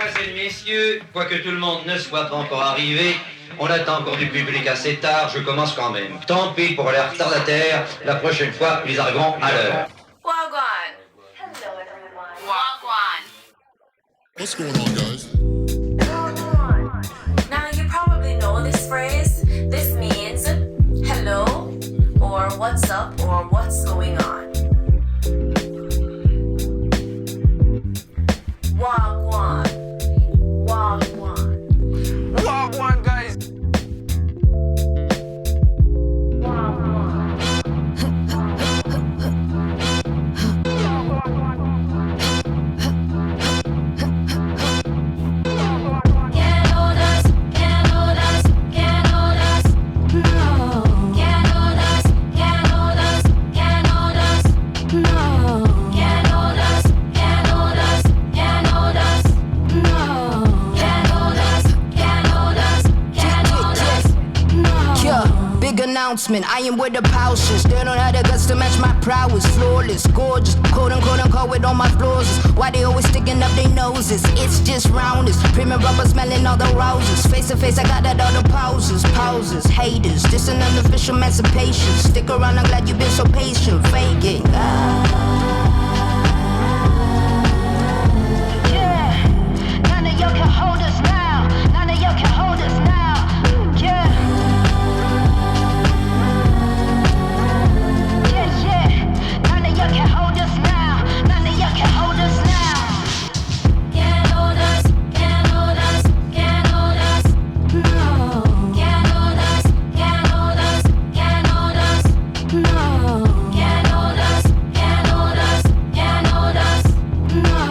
Mesdemoiselles, messieurs, quoique tout le monde ne soit pas encore arrivé, on attend encore du public assez tard, je commence quand même. Tant pis pour les retardataires, la prochaine fois, ils arriveront à l'heure. Wagwan. Hello everyone. Wagwan. What's going on, guys? Now you probably know this phrase. This means hello, or what's up, or what's going on. Wagwan. Wagwan. Wagwan, guys. Announcement, I am where the pouches. They don't have the guts to match my prowess. Flawless, gorgeous, quote unquote with all my flaws. Why they always sticking up their noses? It's just roundness, premium rubber smelling all the roses. Face to face, I got that all the pauses, haters. This an unofficial emancipation. Stick around, I'm glad you've been so patient. Fake it. Yeah, none of y'all can hold us now. None of y'all can hold us now. Yeah. Can't hold us now. None of y'all can hold us now. Can't hold us. Can't hold us. Can't hold us. No. Can't hold us. Can't hold us. Can't hold us. No. Can't hold us. Can't hold us. Can't hold us. No.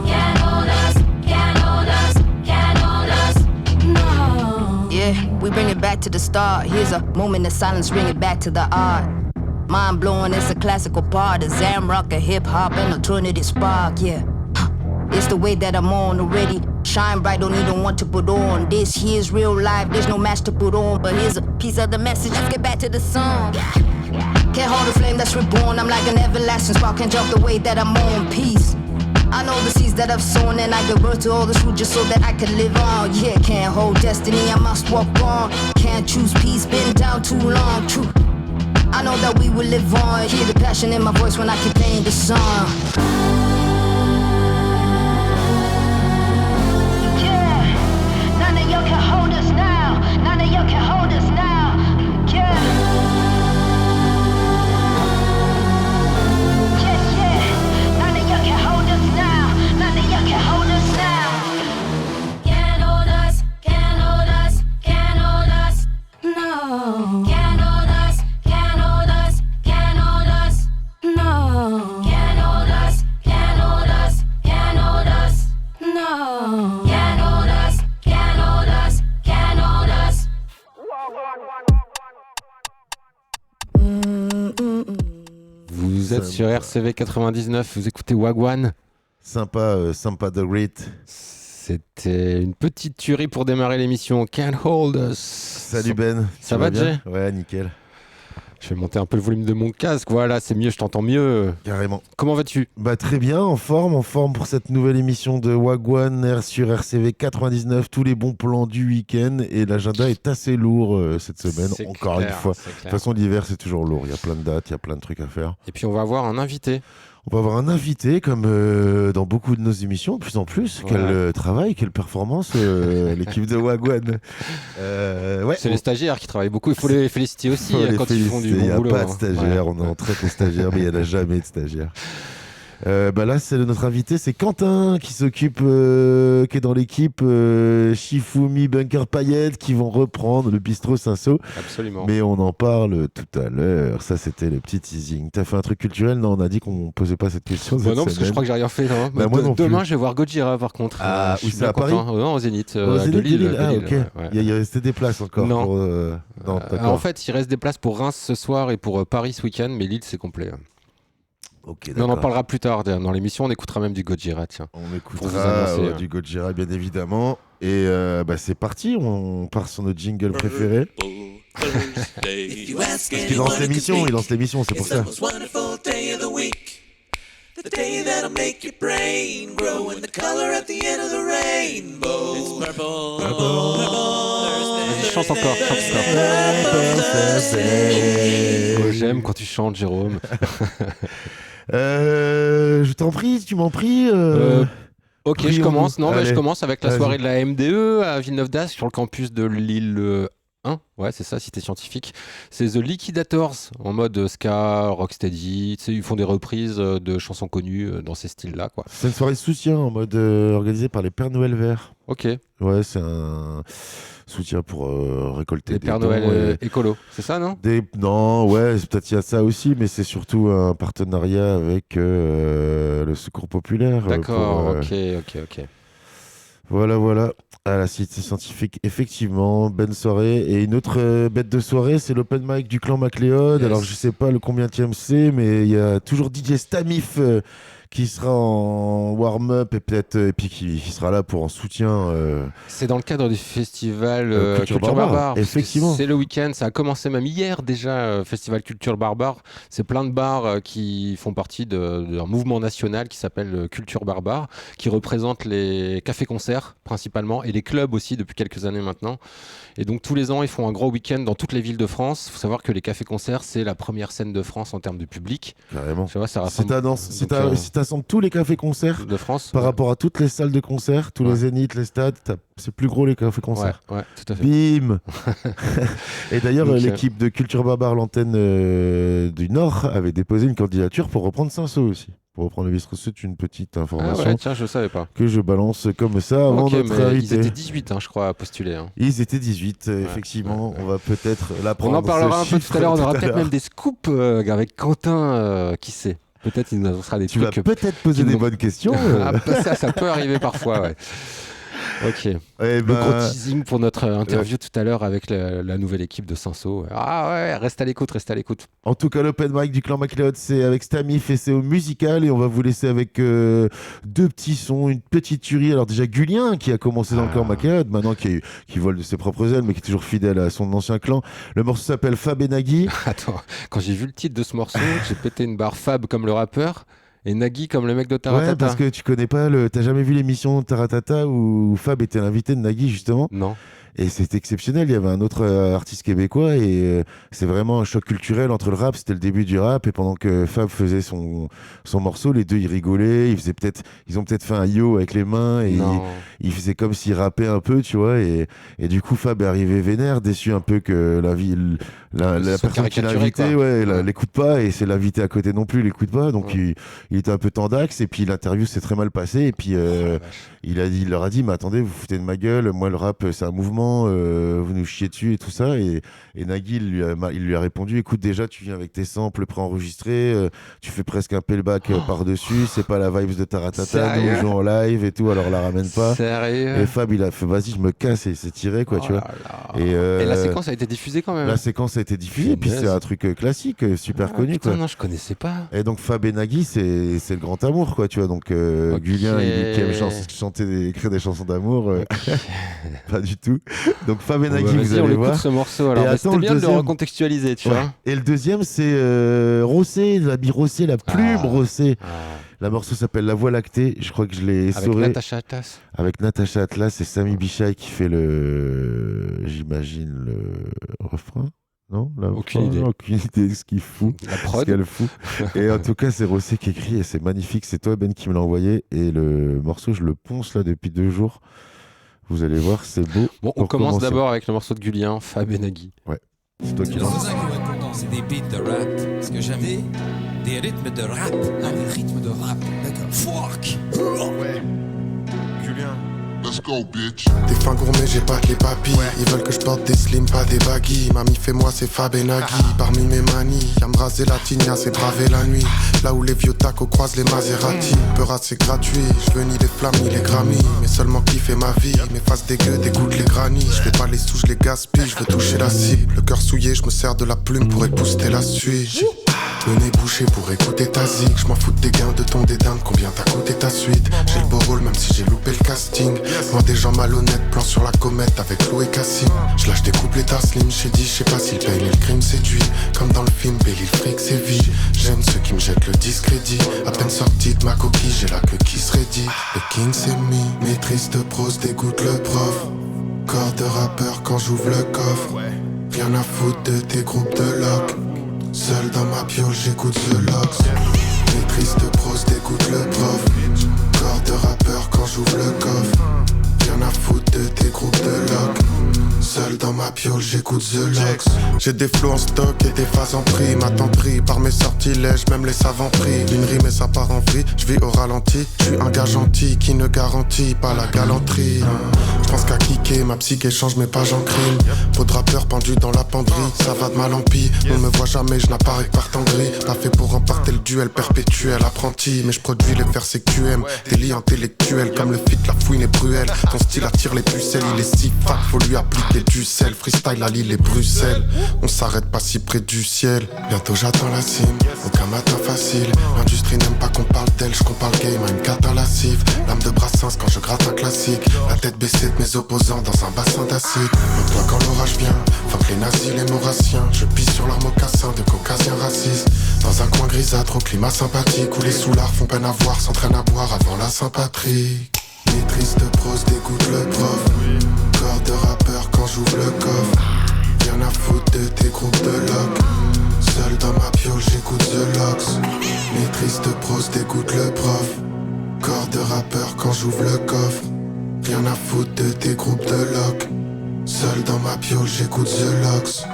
Can't hold us. Can't hold us. Can't hold us. No. Yeah, we bring it back to the start. Here's a moment of silence, bring it back to the art. Mind blowing, it's a classical part of Zamrock, a hip hop, and alternative spark, yeah. It's the way that I'm on already. Shine bright, don't even want to put on. This here's real life, there's no match to put on. But here's a piece of the message, let's get back to the song. Can't hold the flame that's reborn, I'm like an everlasting spark. Can't jump the way that I'm on, peace. I know the seeds that I've sown, and I give birth to all this fruit just so that I can live on. Yeah, can't hold destiny, I must walk on. Can't choose peace, been down too long, true. I know that we will live on. Hear the passion in my voice when I keep playing the song. Yeah, none of y'all can hold us now. None of y'all can hold us now. Yeah. Yeah, none of y'all can hold us now. None of y'all can hold us now. Can't hold us. Can't hold us. Can't hold us. No. Can't hold us. Can't hold us. Can't hold us. No. Can't hold us. Can't hold us. Can't hold us. No. Can't hold us. Can't hold us. Can't hold us. Vous êtes sur RCV 99, vous écoutez Wagwan. Sympa, sympa The Great. C'était une petite tuerie pour démarrer l'émission. Can't hold us. Salut Ben. Ça va Jay ? Ouais, nickel. Je vais monter un peu le volume de mon casque. Voilà, c'est mieux, je t'entends mieux. Carrément. Comment vas-tu ? Bah très bien, en forme pour cette nouvelle émission de Wagwan sur RCV 99. Tous les bons plans du week-end et l'agenda est assez lourd cette semaine. C'est encore clair, une fois. De toute façon, l'hiver c'est toujours lourd. Il y a plein de dates, il y a plein de trucs à faire. Et puis on va avoir un invité. On va avoir un invité, comme dans beaucoup de nos émissions, de plus en plus. Voilà. Quel travail, quelle performance, l'équipe de Wagwan. Ouais, c'est les stagiaires qui travaillent beaucoup. Il faut les féliciter aussi quand ils font du bon boulot. Il n'y a pas de stagiaires, on en traite les stagiaires, mais il n'y en a jamais de stagiaires. Là, c'est notre invité, c'est Quentin qui s'occupe, qui est dans l'équipe Shifumi, Bunker Payette, qui vont reprendre le bistrot Saint-Sau. Absolument. Mais on en parle tout à l'heure. Ça, c'était le petit teasing. T'as fait un truc culturel ? Non, on a dit qu'on posait pas cette question. Non, parce que je crois que j'ai rien fait. Non. Bah, moi non demain, plus. je vais voir Gojira par contre. Ah, où c'est à Paris ? Non, au Zénith. De Lille. Ah, ok. Ouais. Il restait des places encore. Non. Non, en fait, il reste des places pour Reims ce soir et pour Paris ce week-end, mais Lille, c'est complet. Okay, mais on en parlera plus tard dans l'émission, on écoutera même du Gojira, tiens. On écoutera du Gojira bien évidemment. Et c'est parti, on part sur notre jingle préféré. Parce qu'il lance l'émission, c'est pour ça. The day that'll make your brain grow and the color at the end of the rain. Vas-y, chante encore. Oh, j'aime quand tu chantes, Jérôme. Je t'en prie, tu m'en pries. Ok, Prions-nous. je commence. Non, mais je Allez. commence avec la Vas-y. soirée de la MDE à Villeneuve d'Ascq sur le campus de Lille 1. Ouais, c'est ça, cité scientifique. C'est The Liquidators en mode ska, rocksteady. Tu sais, ils font des reprises de chansons connues dans ces styles-là, quoi. C'est une soirée de soutien en mode organisée par les Pères Noël Verts. Ok. Ouais, c'est un soutien pour récolter Les des Pères dons Noël et- écolo, c'est ça, non? Non, ouais, c'est peut-être il y a ça aussi, mais c'est surtout un partenariat avec le Secours Populaire. D'accord, pour, ok. Voilà. À la Cité Scientifique, effectivement, bonne soirée. Et une autre bête de soirée, c'est l'open mic du clan MacLeod. Yes. Alors, je sais pas le combienième c'est, mais il y a toujours DJ Stamif qui sera en warm-up et peut-être et puis qui sera là pour en soutien. C'est dans le cadre du festival Culture Culture Barbare, Barbare. parce que effectivement. C'est le week-end, ça a commencé même hier déjà, Festival Culture Barbare. C'est plein de bars qui font partie d'un mouvement national qui s'appelle Culture Barbare, qui représente les cafés-concerts principalement et les clubs aussi depuis quelques années maintenant. Et donc tous les ans, ils font un gros week-end dans toutes les villes de France. Il faut savoir que les cafés-concerts, c'est la première scène de France en termes de public. Carrément. Tu vois, ça Si rassemble tu t'assembles tous les cafés-concerts de France. par rapport à toutes les salles de concert, tous Ouais. les zéniths, les stades, c'est plus gros les cafés-concerts. Ouais, tout à fait. Bim Et d'ailleurs, Donc, l'équipe de Culture Barbare, l'antenne du Nord, avait déposé une candidature pour reprendre Saint-Saul aussi. Pour reprendre le bistrot, c'est une petite Ah information ouais, tiens, je savais pas. que je balance comme ça avant Ok, notre mais invité. ils étaient 18, je crois, à postuler. hein. Ils étaient 18, effectivement. ouais. On va peut-être On l'apprendre. en parlera un ce peu tout chiffre à l'heure. On aura tout à peut-être l'heure. même des scoops avec Quentin, qui sait. Peut-être il nous annoncera des Tu vas trucs. peut-être poser qui des nous- bonnes questions. Ah, ça peut arriver parfois, ouais. Ok. Eh Le ben, gros teasing pour notre interview tout à l'heure avec la nouvelle équipe de Saint-Saul. Ah ouais, reste à l'écoute. En tout cas, l'open mic du clan MacLeod, c'est avec Stamif et c'est au musical. Et on va vous laisser avec deux petits sons, une petite tuerie. Alors déjà, Gulien, qui a commencé dans le clan MacLeod, maintenant qui vole de ses propres ailes, mais qui est toujours fidèle à son ancien clan. Le morceau s'appelle Fab et Nagui. Attends, quand j'ai vu le titre de ce morceau, j'ai pété une barre. Fab comme le rappeur et Nagui comme le mec de Taratata. Ouais, parce que tu connais pas t'as jamais vu l'émission Taratata où Fab était l'invité de Nagui, justement. Non. Et c'était exceptionnel. Il y avait un autre artiste québécois et c'est vraiment un choc culturel entre le rap. C'était le début du rap et pendant que Fab faisait son morceau, les deux ils rigolaient. Ils ont peut-être fait un yo avec les mains et Non. ils faisaient comme s'ils rappaient un peu, tu vois. Et du coup, Fab est arrivé vénère, déçu un peu que la Ils sont personne qui l'a caricaturés, invité, quoi. ouais, l'écoute pas et c'est l'invité à côté non plus, l'écoute pas. Donc Ouais. il était un peu tendax et puis l'interview s'est très mal passée et puis il leur a dit mais attendez, vous foutez de ma gueule, moi le rap c'est un mouvement, vous nous chiez dessus et tout ça et Nagui il lui a répondu écoute, déjà tu viens avec tes samples préenregistrés, tu fais presque un playback par-dessus, c'est pas la vibes de Taratata, Sérieux nous jouons en live et tout, alors la ramène pas. Sérieux. Et Fab il a fait vas-y je me casse et c'est tiré quoi, tu Oh vois. là là. Et, Et la séquence a été diffusée quand même. la séquence a été diffusée et puis Punaise. c'est un truc classique, super Ah, connu putain, quoi. non, je connaissais pas. Et donc Fab et Nagui, c'est le grand amour, quoi, tu vois. Donc Ok. Gulien, qui aime écrire des chansons d'amour, pas du tout. Donc Fab et Bon, Nagui, bah, vous vas-y, on allez écoute voir. ce morceau. Alors, Et mais attends, c'était le bien de le deuxième. recontextualiser, tu Ouais. vois. Et le deuxième, c'est Rossé, l'habit Rossé, la plume Ah. Rossé. Ah. La morceau s'appelle La Voie lactée. Je crois que je l'ai Avec essoré Natacha Atlas. avec Natacha Atlas et Sami Bichai qui fait j'imagine, le refrain. Non, Aucune idée. Aucune idée de ce qu'il fout. La Ce prod. qu'elle fout. Et en tout cas, c'est Rossé qui écrit et c'est magnifique. C'est toi, Ben, qui me l'a envoyé. Et le morceau, je le ponce là depuis 2 jours. Vous allez voir, c'est beau. Bon, on Pour commence commencer. d'abord avec le morceau de Gulien, Fab et Nagui. C'est toi qui C'est lance. ça qui va être content, c'est des beats de rap. Ce que j'aime, des rythmes de rap. Ah, des rythmes de rap. D'accord. Fuck! Let's go, bitch. Des fins gourmets, j'ai pas que les papilles. Ils veulent que je porte des slims, pas des baggy. Mamie, fais-moi, c'est Fab et Nagui. Parmi mes manies, y'a me raser la tigna, c'est braver la nuit. Là où les vieux tacos croisent les Maserati. Peurat, c'est gratuit. Je veux ni les flammes ni les Grammy. Mais seulement kiffer ma vie. Mes faces dégueu dégoûtent les grannies. Je fais pas les sous, je les gaspille. Je veux toucher la cible. Le cœur souillé, je me sers de la plume pour épouster la suite. le nez bouché pour écouter ta zig. Je m'en fous de tes gains, de ton dédain, de combien t'as coûté ta suite. J'ai le beau rôle même si j'ai loupé le casting. Moi des gens malhonnêtes, plan sur la comète avec Flo et Cassim. Je lâche des couplets ta slim, j'ai dit je sais pas s'il paye mais le crime séduit. Comme dans le film Belly, le fric c'est vie. J'aime ceux qui me jettent le discrédit. À peine sorti de ma coquille, j'ai la queue qui serait dit. Le king c'est me, maîtrise de prose dégoûte le prof. Corps de rappeur quand j'ouvre le coffre. Rien à foutre de tes groupes de loc. Seul dans ma piole j'écoute The Lox. Maîtrise de prose dégoûte le prof. Corps de rappeur quand j'ouvre le coffre. Rien à foutre de tes groupes de loc. Seul dans ma piole j'écoute The Lox. J'ai des flots en stock et des phases en prime. Attendri par mes sortilèges, même les savants prix. Une rime et ça part en vrille, je vis au ralenti. Je suis un gars gentil qui ne garantit pas la galanterie. Je pense qu'à kicker, ma psyché change mes pages en crime. Peau de rappeur pendu dans la penderie, ça va de mal en pis. On me voit jamais, je n'apparais que par temps gris. Pas fait pour remporter le duel perpétuel apprenti. Mais je produis les versets que tu aimes. Délit intellectuel comme le feat, la fouine et Bruel. Ton style attire les pucelles, il est si fat, faut lui appliquer du sel. Freestyle à Lille et Bruxelles. On s'arrête pas si près du ciel. Bientôt j'attends la cime, aucun matin facile. L'industrie n'aime pas qu'on parle d'elle, je compare le game à une carte lascive. L'âme de Brassens quand je gratte un classique. La tête baissée de mes opposants dans un bassin d'acide. Toi quand l'orage vient, fuck les nazis, les maurassiens. Je pisse sur leurs mocassins de caucasiens racistes. Dans un coin grisâtre au climat sympathique où les soulards font peine à voir, s'entraînent à boire avant la Saint-Patrick. Maîtrise de prose dégoûte le prof. Corps de rappeur quand j'ouvre le coffre. Rien à foutre de tes groupes de loc. Seul dans ma piole j'écoute The Lox. Maîtrise de prose dégoûte le prof. Corps de rappeur quand j'ouvre le coffre. Rien à foutre de tes groupes de loc. Seul dans ma piole j'écoute The Lox.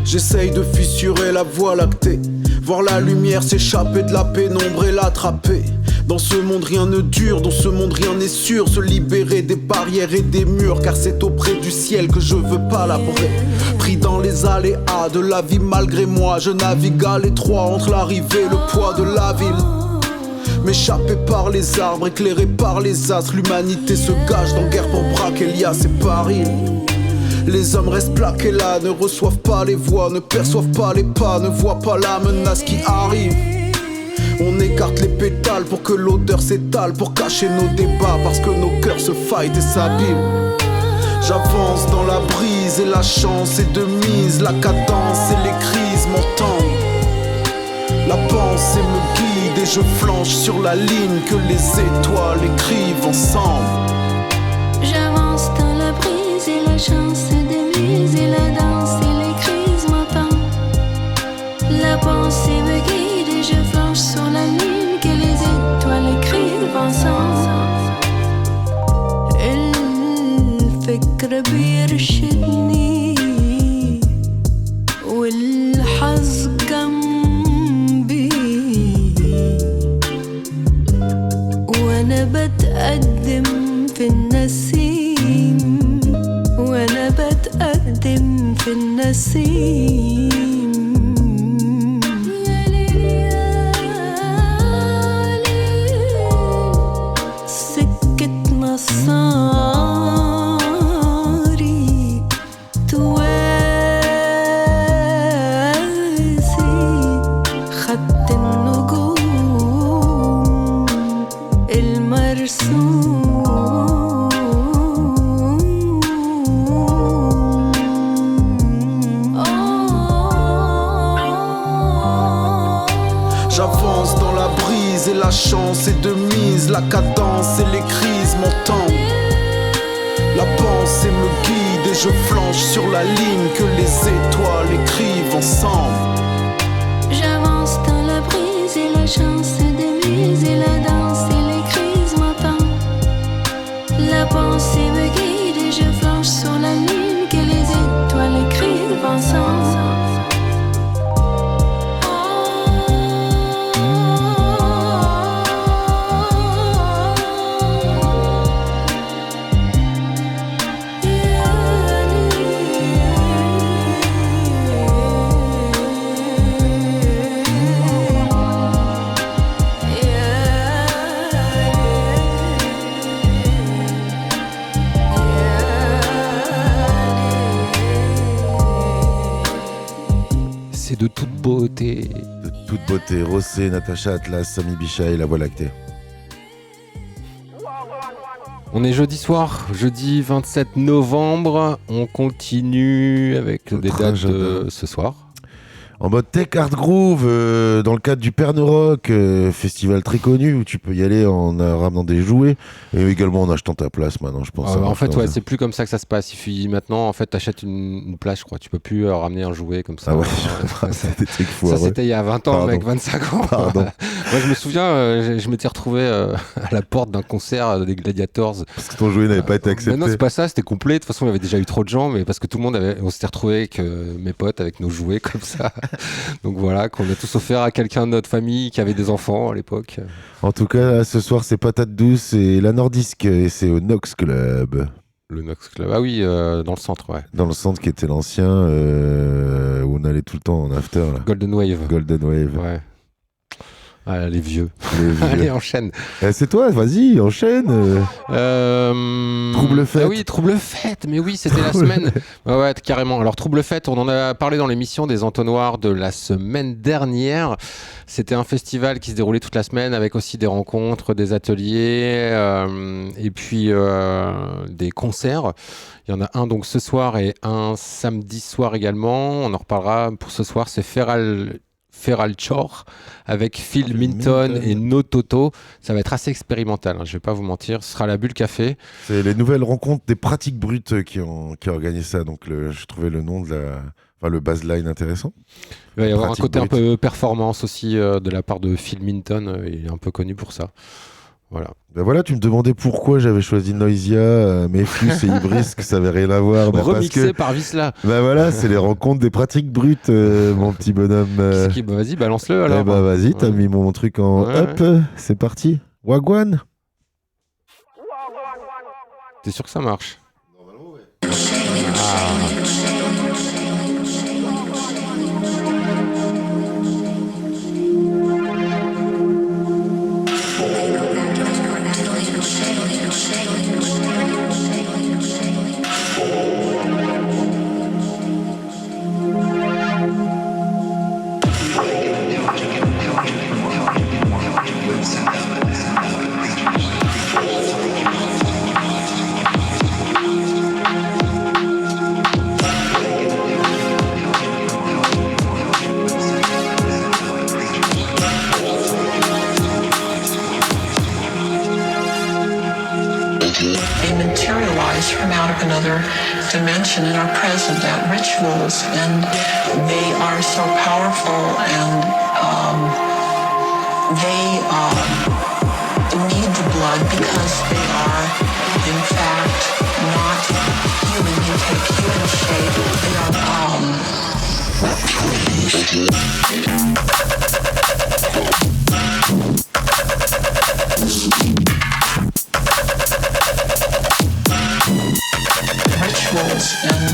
J'essaye de fissurer la voie lactée, voir la lumière s'échapper de la pénombre et l'attraper. Dans ce monde rien ne dure, dans ce monde rien n'est sûr. Se libérer des barrières et des murs, car c'est auprès du ciel que je veux palabrer. Pris dans les aléas de la vie malgré moi, je navigue à l'étroit entre l'arrivée et le poids de la ville. M'échapper par les arbres, éclairé par les astres. L'humanité se gage dans guerre pour braquer Elias et Paris. Les hommes restent plaqués là, ne reçoivent pas les voix, ne perçoivent pas les pas, ne voient pas la menace qui arrive. On écarte les pétales pour que l'odeur s'étale, pour cacher nos débats, parce que nos cœurs se fightent et s'abîment. J'avance dans la brise et la chance est de mise, la cadence et les crises m'entendent. La pensée me guide et je flanche sur la ligne que les étoiles écrivent ensemble. J'avance dans la brise et la chance est de mise, et la danse et les crises m'entendent. La pensée me guide et je flanche sur la ligne que les étoiles écrivent ensemble. الفكر بيرشدني والحظ جنبي وانا بتقدم في النسيم، وانا بتقدم في النسيم. سكة نصاري توازي خط النجوم المرسوم. J'avance dans la brise et la chance est de mise, la cadence et les crises m'entendent. La pensée me guide et je flanche sur la ligne que les étoiles écrivent ensemble. J'avance dans la brise et la chance est de mise, et la danse et les crises m'entendent. La pensée me guide et je flanche sur la ligne que les étoiles écrivent ensemble. de toute beauté. De toute beauté, Rossé, Natacha Atlas, Sami Bicha et la Voie lactée. On est jeudi soir, jeudi 27 novembre. On continue avec des dates de ce soir. En mode Tech Art Groove, dans le cadre du Pernod Rock, festival très connu où tu peux y aller en ramenant des jouets et également en achetant ta place maintenant, je pense. En fait, ouais, c'est plus comme ça que ça se passe. Maintenant, en fait, t'achètes une place, je crois. Tu peux plus ramener un jouet comme ça. Ah ouais, c'était des trucs foireux. Ça, c'était il y a 20 ans, mec, 25 ans. Pardon. Moi, je me souviens, je m'étais retrouvé à la porte d'un concert des Gladiators. Parce que ton jouet n'avait pas été accepté. Mais non, c'est pas ça, c'était complet. De toute façon, il y avait déjà eu trop de gens, mais parce que tout le monde on s'était retrouvé avec mes potes, avec nos jouets comme ça. Donc voilà, qu'on a tous offert à quelqu'un de notre famille qui avait des enfants à l'époque. En tout cas, ce soir, c'est Patate Douce et la Nordisk et c'est au Nox Club. Le Nox Club, ah oui, dans le centre, ouais. Dans le centre qui était l'ancien, où on allait tout le temps en after. Là. Golden Wave. Golden Wave. Ouais. Ah, les vieux. Allez, enchaîne. C'est toi, vas-y, enchaîne. Trouble Fête. Ah oui, Trouble Fête, mais oui, c'était la semaine. Ouais, carrément. Alors, Trouble Fête, on en a parlé dans l'émission des entonnoirs de la semaine dernière. C'était un festival qui se déroulait toute la semaine avec aussi des rencontres, des ateliers et puis des concerts. Il y en a un donc ce soir et un samedi soir également. On en reparlera. Pour ce soir, c'est Feral Chore avec Phil Minton et No Toto. Ça va être assez expérimental, hein, je vais pas vous mentir. Ce sera la Bulle Café. C'est les nouvelles rencontres des pratiques brutes qui ont organisé ça. Donc je trouvais le nom de le baseline intéressant. Il va y avoir un côté un peu performance aussi de la part de Phil Minton. Il est un peu connu pour ça. Voilà. Ben voilà, tu me demandais pourquoi j'avais choisi Noisia, Mefus et Ibris, que ça avait rien à voir. Remixé par Visla. Ben voilà, c'est les rencontres des pratiques brutes, mon petit bonhomme. Vas-y, balance-le alors. Eh ben vas-y, t'as mis mon truc en up, c'est parti. Wagwan. T'es sûr que ça marche? Normalement, ouais. From out of another dimension and are present at rituals, and they are so powerful, and they need the blood because they are in fact not human. They take human shape. They are rituals and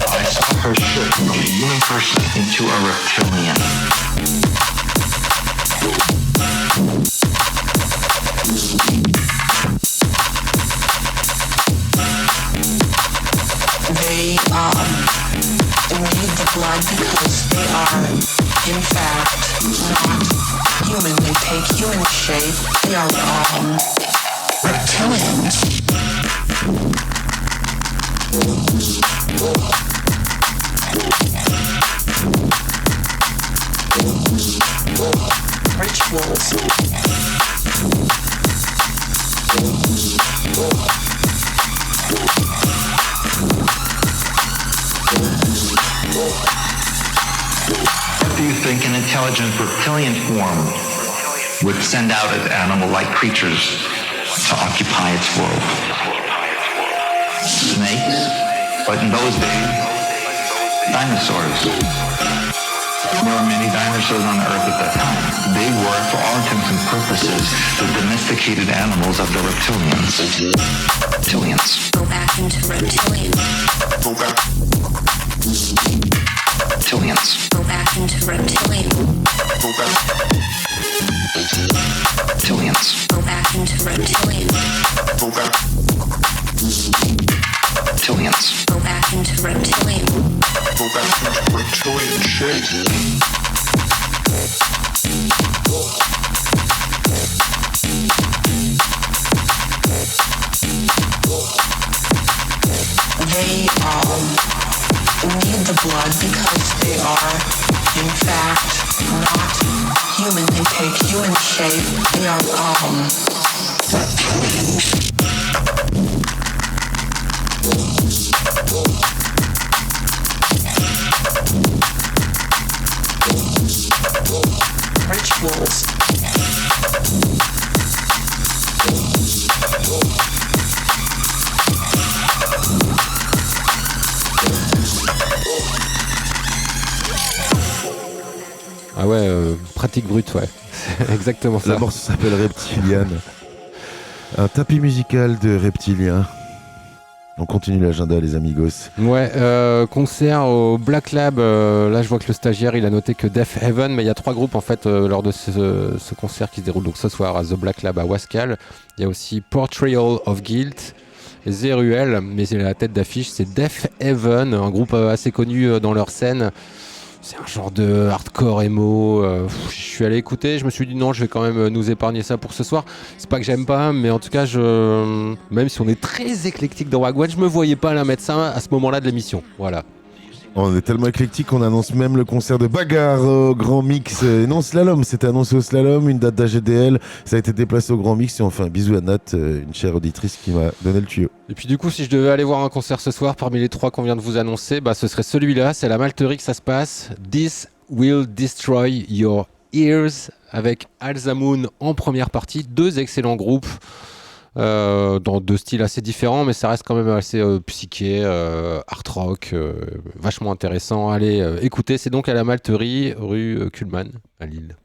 I saw her shift from a human person into a reptilian. They need the blood because they are in fact not human. They take human shape. They are reptilians. Rituals. What do you think an intelligent reptilian form would send out as animal-like creatures to occupy its world? Snakes? But in those days, dinosaurs. There were many dinosaurs on the earth at that time. They were, for all intents and purposes, the domesticated animals of the reptilians. Reptilians. Go back into reptilian. Go back. Reptilians. Go back into reptilian. Go back. Reptilians. Go back into reptilian. Go back. aliens. Go back into reptilian. Go back into reptilian shape. They need the blood because they are, in fact, not human. They take human shape. They are rituals. Ah ouais, pratique brute, ouais. C'est exactement ça. La morceau s'appelle Reptilian. Un tapis musical de Reptilien. On continue l'agenda, les amigos. Ouais, concert au Black Lab. Là, je vois que le stagiaire, il a noté que Death Heaven, mais il y a 3 groupes en fait lors de ce concert qui se déroule donc ce soir à The Black Lab à Wascal. Il y a aussi Portrayal of Guilt, Zeruel, mais la tête d'affiche, c'est Death Heaven, un groupe assez connu dans leur scène. C'est un genre de hardcore emo. Je suis allé écouter, je me suis dit non, je vais quand même nous épargner ça pour ce soir. C'est pas que j'aime pas, mais en tout cas, même si on est très éclectique dans Wagwan, je me voyais pas la mettre ça à ce moment-là de l'émission. Voilà. On est tellement éclectique qu'on annonce même le concert de Bagarre au Grand Mix. Non, Slalom, c'était annoncé au Slalom, une date d'AGDL. Ça a été déplacé au Grand Mix et on fait un bisou à Nat, une chère auditrice qui m'a donné le tuyau. Et puis du coup, si je devais aller voir un concert ce soir, parmi les 3 qu'on vient de vous annoncer, ce serait celui-là, c'est à la Malterie que ça se passe. This Will Destroy Your Ears, avec Alzamoon en première partie. 2 excellents groupes. Dans 2 styles assez différents, mais ça reste quand même assez psyché, art rock, vachement intéressant. Allez, écoutez, c'est donc à la Malterie, rue Kuhlmann, à Lille.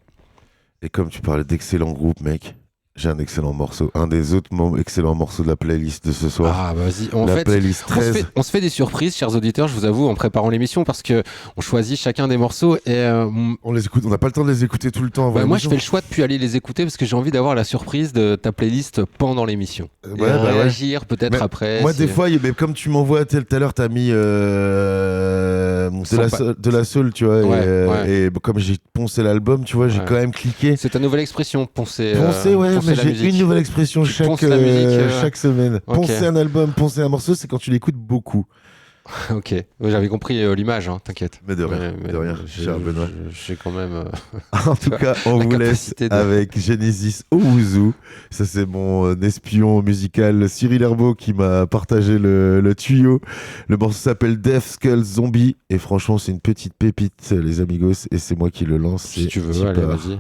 Et comme tu parlais d'excellents groupes, mec, j'ai un excellent morceau. Un des autres excellents morceaux de la playlist de ce soir. Ah, bah vas-y. En la fait, playlist 13. On se fait des surprises, chers auditeurs, je vous avoue, en préparant l'émission, parce qu'on choisit chacun des morceaux et... on les écoute, on n'a pas le temps de les écouter tout le temps. Moi, je fais le choix de plus aller les écouter parce que j'ai envie d'avoir la surprise de ta playlist pendant l'émission. Réagir peut-être après. Moi, des fois, mais comme tu m'envoies tout à l'heure, t'as mis de la soul, tu vois. Et comme j'ai poncé l'album, tu vois, j'ai quand même cliqué. C'est ta nouvelle expression, poncer. Poncer, ouais, mais j'ai une nouvelle expression chaque semaine. Okay. Poncer un album, poncer un morceau, c'est quand tu l'écoutes beaucoup. Ok, j'avais compris l'image, hein, t'inquiète. Mais de rien, cher Benoît. J'ai quand même. En tout cas, on vous laisse avec Genesis Owuzu. Ça, c'est mon espion musical Cyril Herbeau qui m'a partagé le tuyau. Le morceau s'appelle Death Skull Zombie. Et franchement, c'est une petite pépite, les amigos. Et c'est moi qui le lance. Si tu veux, allez, vas-y.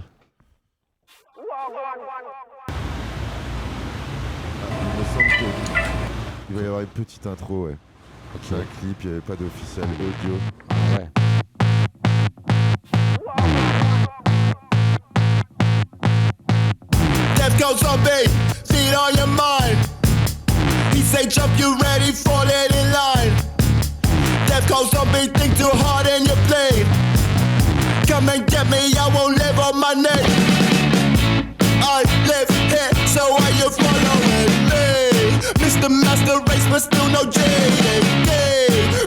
Il va y avoir une petite intro, ouais. Okay. Un clip, il n'y avait pas d'officiel audio. Ouais. Death goes zombie, feed on your mind. He say jump, you ready, fall in line. Death goes zombie, think too hard and you play. Come and get me, I won't live on my name. I live here, so are you following me? Mr. Master Race, but still no J.A.K.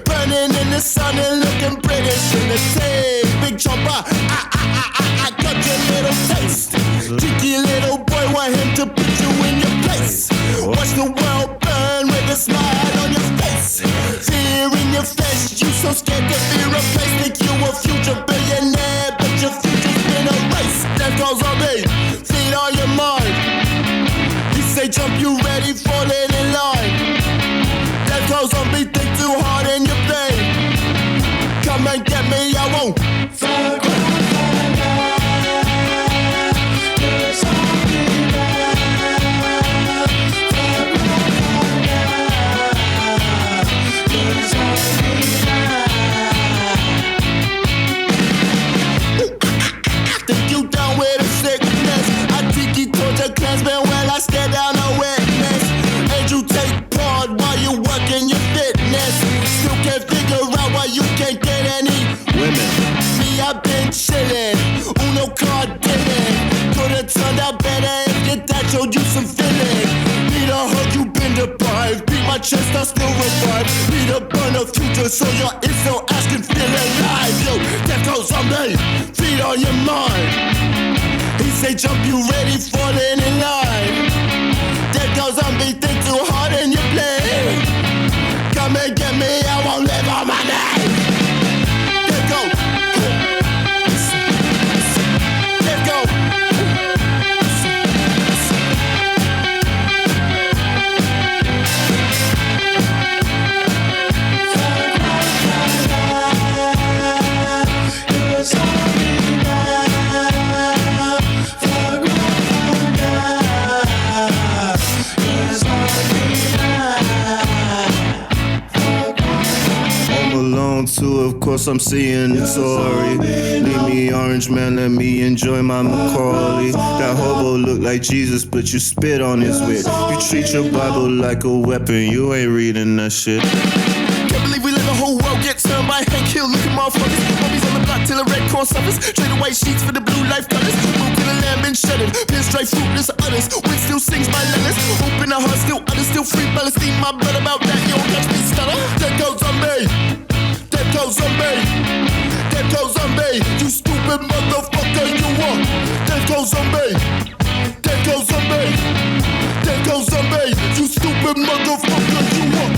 Burning in the sun and looking British in the tea. Big chopper, I got your little taste. Cheeky little boy, want him to put you in your place. Watch the world burn with a smile on your face. Fear in your flesh, you so scared to be replaced. Think you a future billionaire, but your future's been erased. Death goes on me, feed on your mind. Say jump, you ready, falling in line. Death goes on me, think too hard in your pain. Come and get me, I won't fuck with think you down with a sickness. I think you told your clansman when I stare down a witness. And you take part while you working your fitness. Still can't figure out why you can't get any women. Me, I've been chillin', Uno card dealing. Could've turned out better if your dad showed you some feeling. Need a hug, you been deprived. Beat my chest I still revive. Need a burner future so your is still asking, feel alive. Yo, death goes zombie, feed on your mind. He say jump, you ready, falling in line. Death goes zombie, think too hard and you play. Come and get me, I won't live on my name. Death go. Death go. Too, of course I'm seeing the Tory. Leave me orange man, let me enjoy my Macaulay. That hobo look like Jesus, but you spit on his wit. You treat your Bible like a weapon, you ain't reading that shit. Can't believe we let the whole world get turned by Hank Hill. Look at motherfuckers, homies on the block till the red cross suffers. Trade the white sheets for the blue life colors. Milk in the lamb and shedded, pinstripe fruitless udders. Wind still sings my letters. Open the heart, still utters, still free Palestine. My blood about that, you don't catch me stutter. Dead goes zombie. Dead goes zombie, dead goes zombie, you stupid motherfucker, you want. Dead goes zombie, dead goes zombie, dead goes zombie, you stupid motherfucker, you want.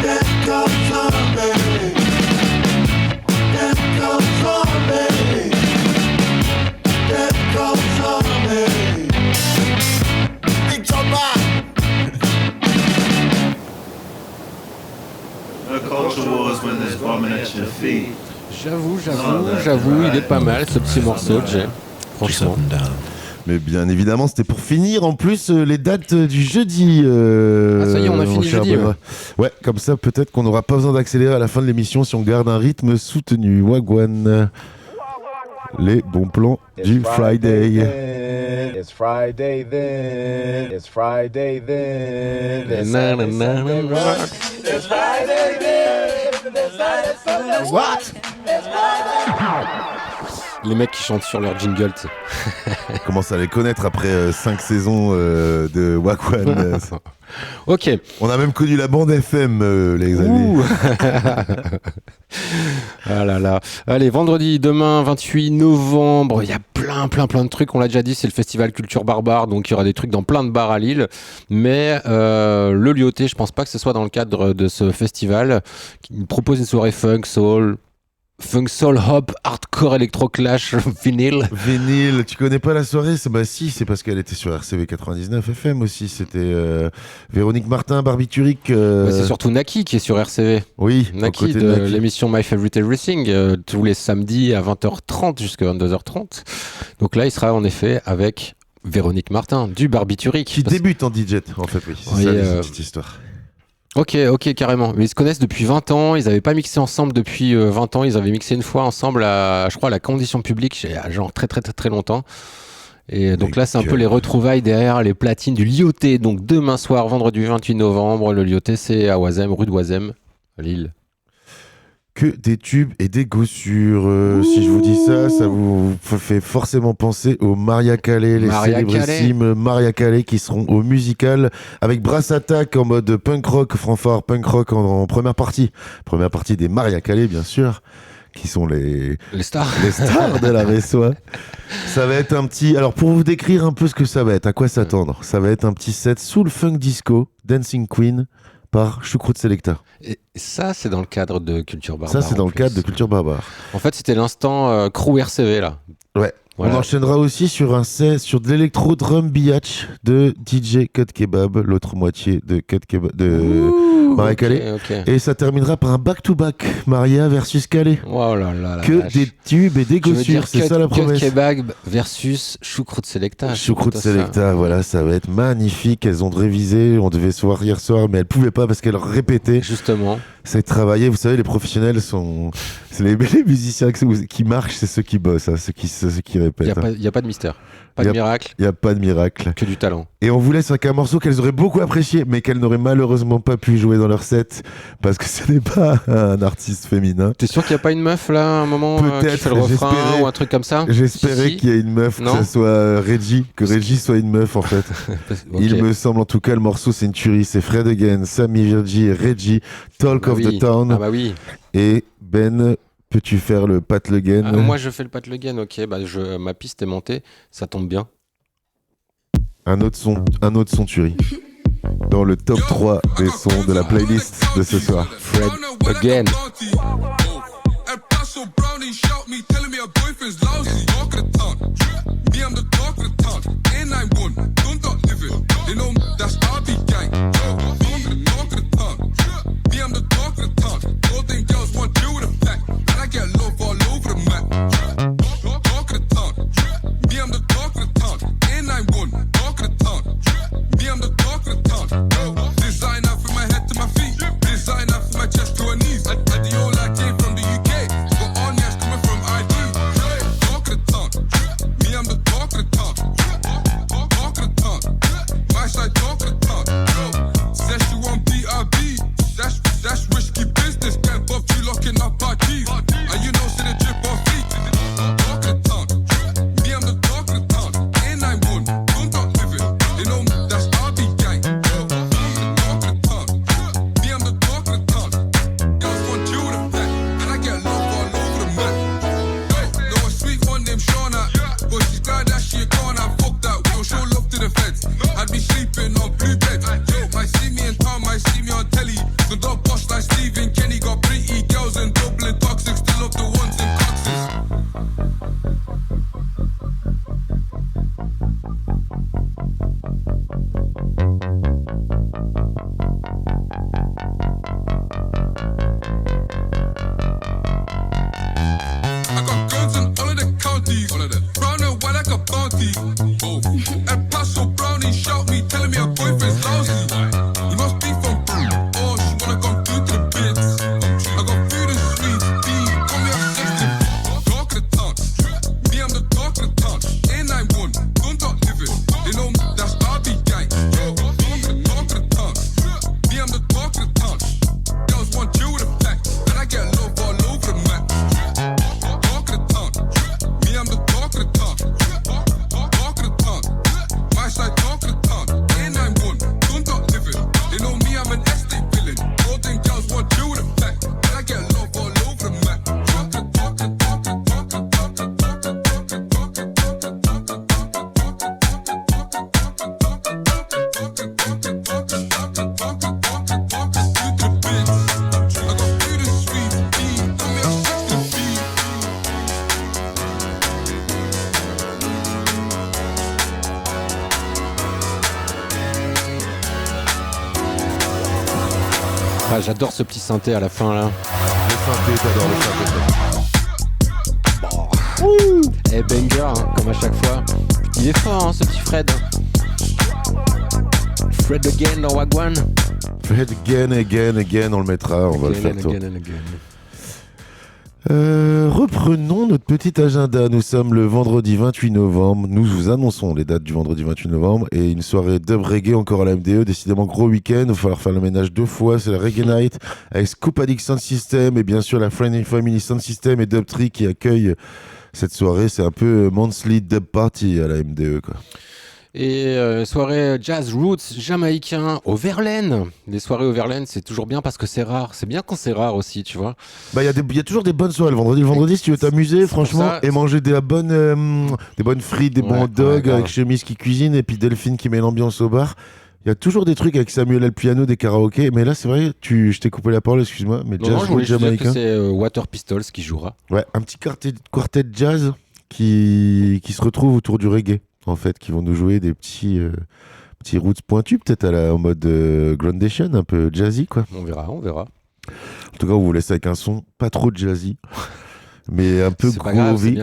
Dead goes zombie, dead goes zombie, dead goes zombie. Big Jumper. The culture wars when there's bombing at your feet. J'avoue, il est pas mal ce petit morceau, Jay. Franchement. Mais bien évidemment, c'était pour finir en plus les dates du jeudi. Ah, ça y est, on a fini jeudi. Ouais, comme ça, peut-être qu'on n'aura pas besoin d'accélérer à la fin de l'émission si on garde un rythme soutenu. Wagwan. Les bons plans du Friday. It's Friday then. It's Friday then. It's Friday then. It's Friday then. What? Les mecs qui chantent sur leur jingle, tu sais. On commence à les connaître après 5 saisons de Wagwan. Ok. On a même connu la bande FM, les amis. Ah là là. Allez, vendredi, demain, 28 novembre, il y a plein de trucs. On l'a déjà dit, c'est le festival Culture Barbare, donc il y aura des trucs dans plein de bars à Lille. Mais le Lyoté, je pense pas que ce soit dans le cadre de ce festival. Il propose une soirée funk, soul, hop, hardcore, électro-clash, vinyle. Vinyle, tu connais pas la soirée? Bah si, c'est parce qu'elle était sur RCV 99 FM aussi. C'était Véronique Martin, Barbiturique. C'est surtout Naki qui est sur RCV. Oui, Naki de l'émission My Favorite Everything, tous les samedis à 20h30 jusqu'à 22h30. Donc là, il sera en effet avec Véronique Martin du Barbiturique. Qui débute en DJ, en fait, oui. C'est ça, les petites histoires. Ok, carrément. Mais ils se connaissent depuis 20 ans. Ils n'avaient pas mixé ensemble depuis 20 ans. Ils avaient mixé une fois ensemble je crois, à la Condition Publique, genre très longtemps. Et donc là, c'est un peu les retrouvailles derrière les platines du Lyoté. Donc demain soir, vendredi 28 novembre, le Lyoté, c'est à Oisem, rue de Oisem, à Lille. Que des tubes et des gossures. Si je vous dis ça, ça vous fait forcément penser aux Maria Calais, les célébrissimes Maria Calais qui seront au musical avec Brass Attack en mode punk rock, fanfare punk rock en première partie. Première partie des Maria Calais, bien sûr, qui sont les stars. Les stars de la Ressoie. Ça va être un petit... Alors, pour vous décrire un peu ce que ça va être, à quoi s'attendre, ça va être un petit set soul funk disco, Dancing Queen, par Choucroute Selecta. Et ça, c'est dans le cadre de Culture Barbare. Ça, c'est dans le cadre de Culture Barbare. En fait, c'était l'instant crew RCV, là. Ouais. Voilà. On enchaînera aussi sur de l'électro drum biatch de DJ Cut Kebab, l'autre moitié de Cut Kebab de Maria Calais. Okay. Et ça terminera par un back-to-back Maria versus Calais. Oh là là. Que des tubes et des gossures, c'est ça la promesse. Cut Kebab versus Choucroute Selecta. Choucroute Selecta, voilà, ça va être magnifique. Elles ont révisé, on devait se voir hier soir, mais elles pouvaient pas parce qu'elles répétaient. Justement. C'est travailler, vous savez, les professionnels sont. C'est les musiciens qui marchent, c'est ceux qui bossent, hein, ceux qui répètent. Il n'y a pas de mystère. Pas de miracle. Il n'y a pas de miracle. Que du talent. Et on vous laisse avec un morceau qu'elles auraient beaucoup apprécié, mais qu'elles n'auraient malheureusement pas pu jouer dans leur set, parce que ce n'est pas un artiste féminin. T'es sûr qu'il n'y a pas une meuf là, à un moment, qui fait le refrain ou un truc comme ça? J'espérais qu'il y ait une meuf, non, que ce soit Reggie, que Reggie soit une meuf en fait. Okay. Il me semble en tout cas, le morceau c'est une tuerie, c'est Fred Again, Sammy Virgie et Reggie, Talk of the Town. Ah bah oui. Et Ben, peux-tu faire le Pat Le Guen? Moi je fais le Pat Le Guen, ok, bah ma piste est montée, ça tombe bien. Un autre son tuerie. Dans le top 3 des sons de la playlist de ce soir. Fred Again. Designer from my head to my feet, designer from my chest to her knees. Adiola came from the UK, got on yes coming from ID. Talk of the town, me I'm the talk of the town. Talk of the town, my side talk of the town. Says she want BRB, that's risky business. Can't bump you locking up our keys, and you know see the drip on feet. Talk of the town, me I'm the talk of the town. In 9-1, don't talk living, you know that's RB gang. I'd be sleeping on blue bed. Yo, might see me in town, might see me on telly. So don't boss like Stephen Kenny. Got pretty girls in Dublin, toxic. Still love the ones in Cox's. I got guns in all of the counties. All of them. Brown and white like a bounty. Oh. And Paso Brownie shout me, telling me her boyfriend's lousy. He must be from oh, she wanna come through to the bits. I got food and sweets, tea, call me obsessive. Talk of the town, me I'm the talk of the town. In 9-1, don't talk living. They know me, that's RB gang. Yo, talk of the town, me I'm the talk of the town. Girls want you with a pack, and I get love all over the map. Talk of the town, me I'm the talk of the town. Talk of the town, my side talk of the town. In 9-1, don't talk living. They know me, I'm an estate villain. All them girls want you with a pack, and I get love all over the map. Talk of Ah, j'adore ce petit synthé à la fin là. Le synthé, t'adores le synthé. Eh banger, hein, comme à chaque fois. Il est fort hein, ce petit Fred. Fred Again dans Wagwan. Fred Again, on le mettra, on va le faire tourner. Reprenons notre petit agenda. Nous sommes le vendredi 28 novembre. Nous vous annonçons les dates du vendredi 28 novembre et une soirée dub reggae encore à la MDE. Décidément gros week-end. Il va falloir faire le ménage 2 fois. C'est la Reggae Night avec Scoop Addict Sound System et bien sûr la Friend and Family Sound System et Dubtree qui accueillent cette soirée. C'est un peu monthly dub party à la MDE quoi. Et soirée jazz roots jamaïcain au Verlaine. Les soirées au Verlaine, c'est toujours bien parce que c'est rare. C'est bien quand c'est rare aussi, tu vois. Bah, il y a toujours des bonnes soirées le vendredi. Le vendredi, si tu veux t'amuser, franchement, ça, et manger des bonnes frites, des bons hot dogs avec Chemise qui cuisine et puis Delphine qui met l'ambiance au bar. Il y a toujours des trucs avec Samuel El Piano, des karaokés. Mais là, c'est vrai, je t'ai coupé la parole, excuse-moi. Mais jazz roots jamaïcain. C'est Water Pistols qui jouera. Ouais, un petit quartet jazz qui se retrouve autour du reggae. En fait, qui vont nous jouer des petits roots pointus, peut-être en mode Groundation, un peu jazzy, quoi. On verra. En tout cas, on vous laisse avec un son pas trop jazzy, mais un peu groovy.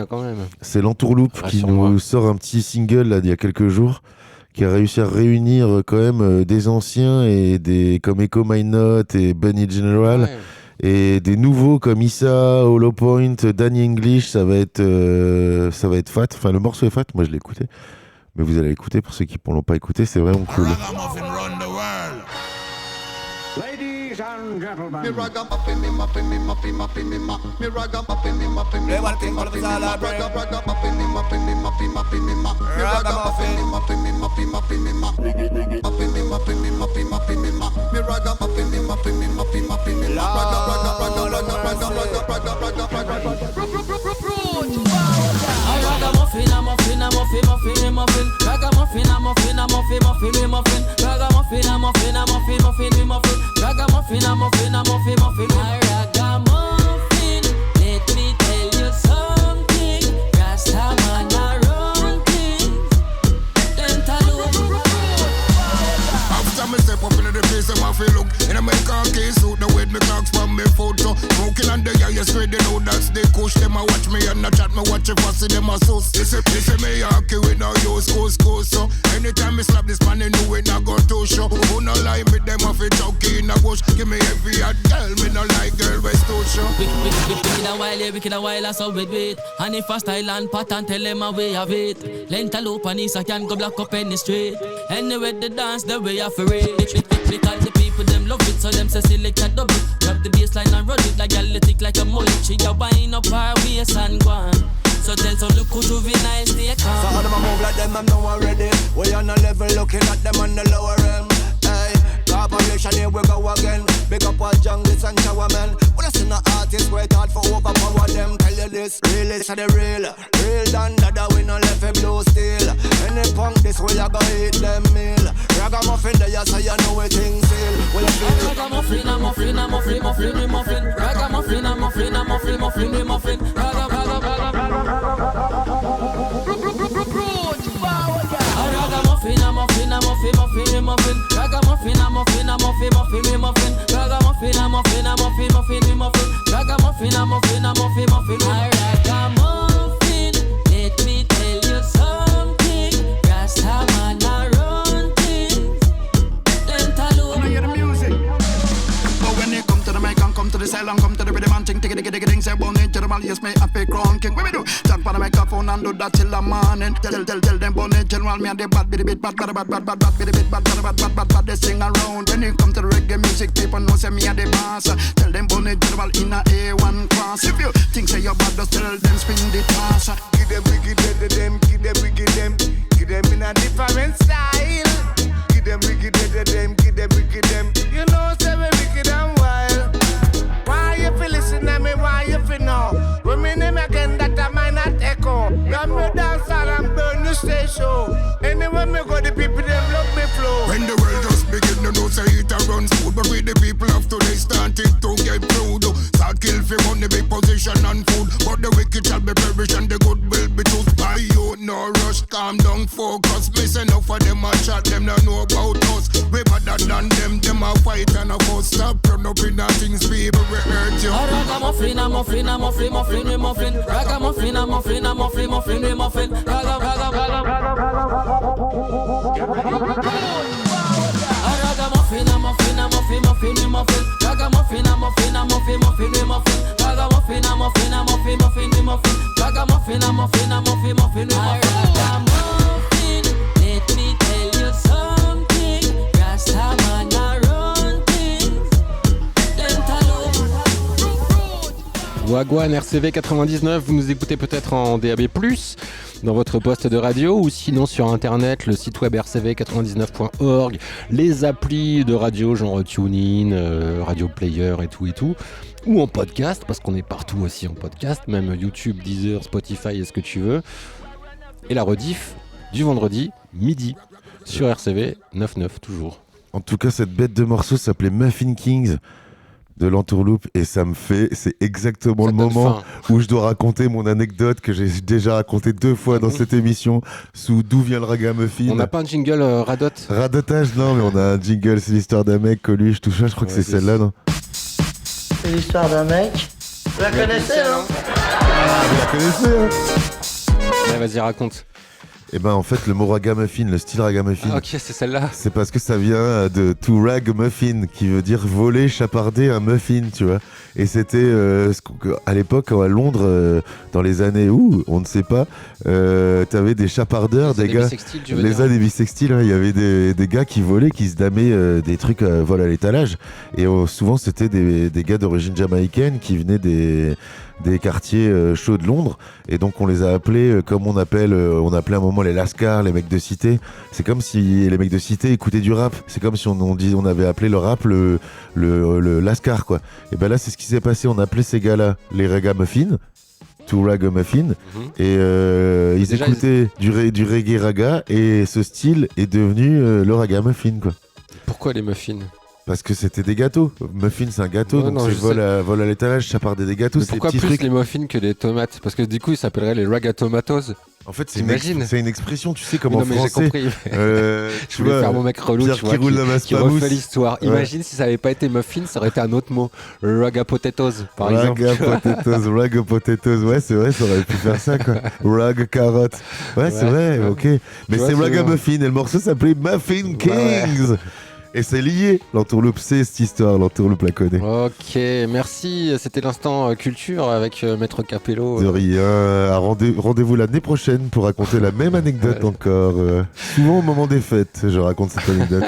C'est l'Entourloupe qui nous sort un petit single là, il y a quelques jours, qui a réussi à réunir quand même des anciens et des comme Echo My Note et Bunny General et des nouveaux comme Issa, Hollow Point, Danny English. Ça va être fat. Enfin, le morceau est fat. Moi, je l'ai écouté, mais vous allez l'écouter pour ceux qui ne l'ont pas écouté. C'est vraiment cool. Ladies and gentlemen. Me ragamuffin, me muffin, me muffin, muffin, me muffin, me ragamuffin, me muffin, me muffin, muffin, ragamuffin, me muffin, me muffin, muffin, me muffin, me ragamuffin, me muffin, me muffin, muffin, me muffin, muffin, me muffin, me muffin, muffin, me muffin, me ragamuffin, me muffin, me muffin, muffin, me Ragamuffin, a muffin, a muffin, muffin, me muffin. Ragamuffin, a muffin, a muffin, muffin, me muffin. Ragamuffin, a muffin, a muffin, muffin, me muffin. Ragamuffin, a muffin, a muffin, muffin, me ragamuffin. Let me tell you something. Rastaman a run things. After me step up into the place, I'm off look. In a make car case suit, the way me clocks from me photo. Smoking on the air, you straight, they know that's the kush. Them a watch me and a chat, me watch if I see them a sus. This is me hockey with no use, so anytime me slap this man, they know it not go to show. Who no lie with them off it, chucky in a bush. Give me every hot girl, me no like girl with too show. Wicked a while, yeah, wicked a while, I saw with wait. And if I style and pattern, tell them a way of it. Length a loop and I can go block up any street. Anyway, the dance, the way I for it. Because the people, them love it, so them say select a double. Grab the baseline and run it like athletic, like a mullet. She a wind up her waist and go on. So tell some look who juvenile stay calm. So all them a move like them, I'm now already. We on a level looking at them on the lower end. Hey, corporation here we go again. Big up all junglers and showermen. When I see no artists, work hard for overpower them. Tell you this, real is the real. Real than that, we no left a blue steel. Any punk this way, I go hit them meal. Ragamuffin there, you say you know it thing seal. Well, I feel Ragamuffin, a muffin, a muffin, muffin, me muffin. Ragamuffin, a muffin, a muffin, muffin, me muffin. Ragamuffin, a muffin, a muffin, muffin, me muffin. Ragamuffin, a muffin, a muffin, muffin, me muffin. Ragamuffin, a muffin, a muffin, muffin, me muffin. Ragamuffin, a muffin, a muffin, muffin, me ragamuffin. Let me tell you something. Rastaman a run things. Lentalo. hear the music. But when they come to the mic and come to the cell and come to the rhythm and ting ting say bon nature the yes me happy crown king. What we do? Jump on the microphone and do that till the morning. Tell them bon nature me and the bad bitty bit bad bitty bit bad they sing around. When it come to the reggae music, people know say me and the boss. Tell them bon nature in a A1 class. If you think say you're bad, just tell them spin the toss. Give them wicked them, give them wicked them, give them in a different style. Give them wicked them, give them wicked them. You know say we wicked and wild. Why you feel listen to me? Why you feel know? When me name again that I might not echo. Got me dance and burn the station. Anywhere me go, the people them love me flow. When the world just begin to know say it a run smooth, but with the people of today started to get proud. Start kill for money, big position and food, but the wicked shall be perished and the good will be toast. Why you no rush, calm down, focus. Miss enough of them a chat, them not know about us. We better than them a fight and a fuss. Stop run up in the things people will hurt you. Ragamuffin, a muffin, a muffin, muffin, me muffin. Ragamuffin, a muffin, a muffin, muffin, me muffin. Ragamuffin, a muffin, a muffin, muffin, me muffin. Ragamuffin, a muffin, a muffin, muffin, me muffin. Ragamuffin, a muffin, a muffin, muffin, me muffin. Ragamuffin, a muffin, a muffin, muffin, me muffin. Ragamuffin, let me tell you something. Rastaman a run things. Lentalo. Wagwan RCV 99, vous nous écoutez peut-être en DAB+, dans votre poste de radio, ou sinon sur internet, le site web rcv99.org, les applis de radio genre TuneIn, Radio Player et tout, ou en podcast, parce qu'on est partout aussi en podcast, même YouTube, Deezer, Spotify et ce que tu veux, et la rediff du vendredi midi sur RCV 99 toujours. En tout cas, cette bête de morceau s'appelait Muffin Kings de l'entourloupe, et c'est exactement le moment où je dois raconter mon anecdote que j'ai déjà racontée 2 fois dans cette émission, sous D'où vient le ragamuffin. On n'a pas un jingle radotage, non, mais on a un jingle, c'est l'histoire d'un mec, Coluche, tout ça, je crois que c'est celle-là, non? C'est l'histoire d'un mec. Vous la connaissez, non? Vous la connaissez, hein? Ouais, vas-y, raconte. Et ben en fait le mot ragamuffin, le style ragamuffin. Ah, ok, c'est celle-là. C'est parce que ça vient de to rag muffin, qui veut dire voler, chaparder un muffin, tu vois. Et c'était à l'époque à Londres, dans les années où on ne sait pas, t'avais des chapardeurs, des gars. Les années bissextiles, il y avait des gars qui volaient, qui se damaient des trucs vol à l'étalage. Et souvent c'était des gars d'origine jamaïcaine qui venaient des quartiers chauds de Londres, et donc on les a appelés comme on appelait à un moment les lascars, les mecs de cité. C'est comme si les mecs de cité écoutaient du rap. C'est comme si on avait appelé le rap le lascar, quoi. Et ben là c'est ce qui s'est passé, on appelait ces gars-là les ragamuffins, to ragamuffin, et ils écoutaient du reggae raga, et ce style est devenu le ragamuffin, quoi. Pourquoi les muffins? Parce que c'était des gâteaux. Muffin, c'est un gâteau, donc c'est vol à l'étalage, chapardait des gâteaux. C'est pourquoi des petits plus trucs. les muffins que les tomates? Parce que du coup, ils s'appelleraient les ragatomatoes. En fait, c'est une expression, tu sais, comme oui, en français. J'ai compris. Je voulais faire mon mec relou, Pierre tu vois, qui refait l'histoire. Ouais. Imagine si ça n'avait pas été muffin, ça aurait été un autre mot. Ragapotatoes, par exemple. Ragapotatoes, ouais, c'est vrai, ça aurait pu faire ça, quoi. Rag carotte. Ouais, c'est vrai, ok. Mais c'est ragamuffin, et le morceau s'appelait Muffin Kings. Et c'est lié, l'entourloupe, c'est cette histoire, l'entourloupe la connaît. Ok, merci, c'était l'instant culture avec Maître Capello. De rien, rendez-vous l'année prochaine pour raconter la même anecdote encore. Souvent au moment des fêtes, je raconte cette anecdote.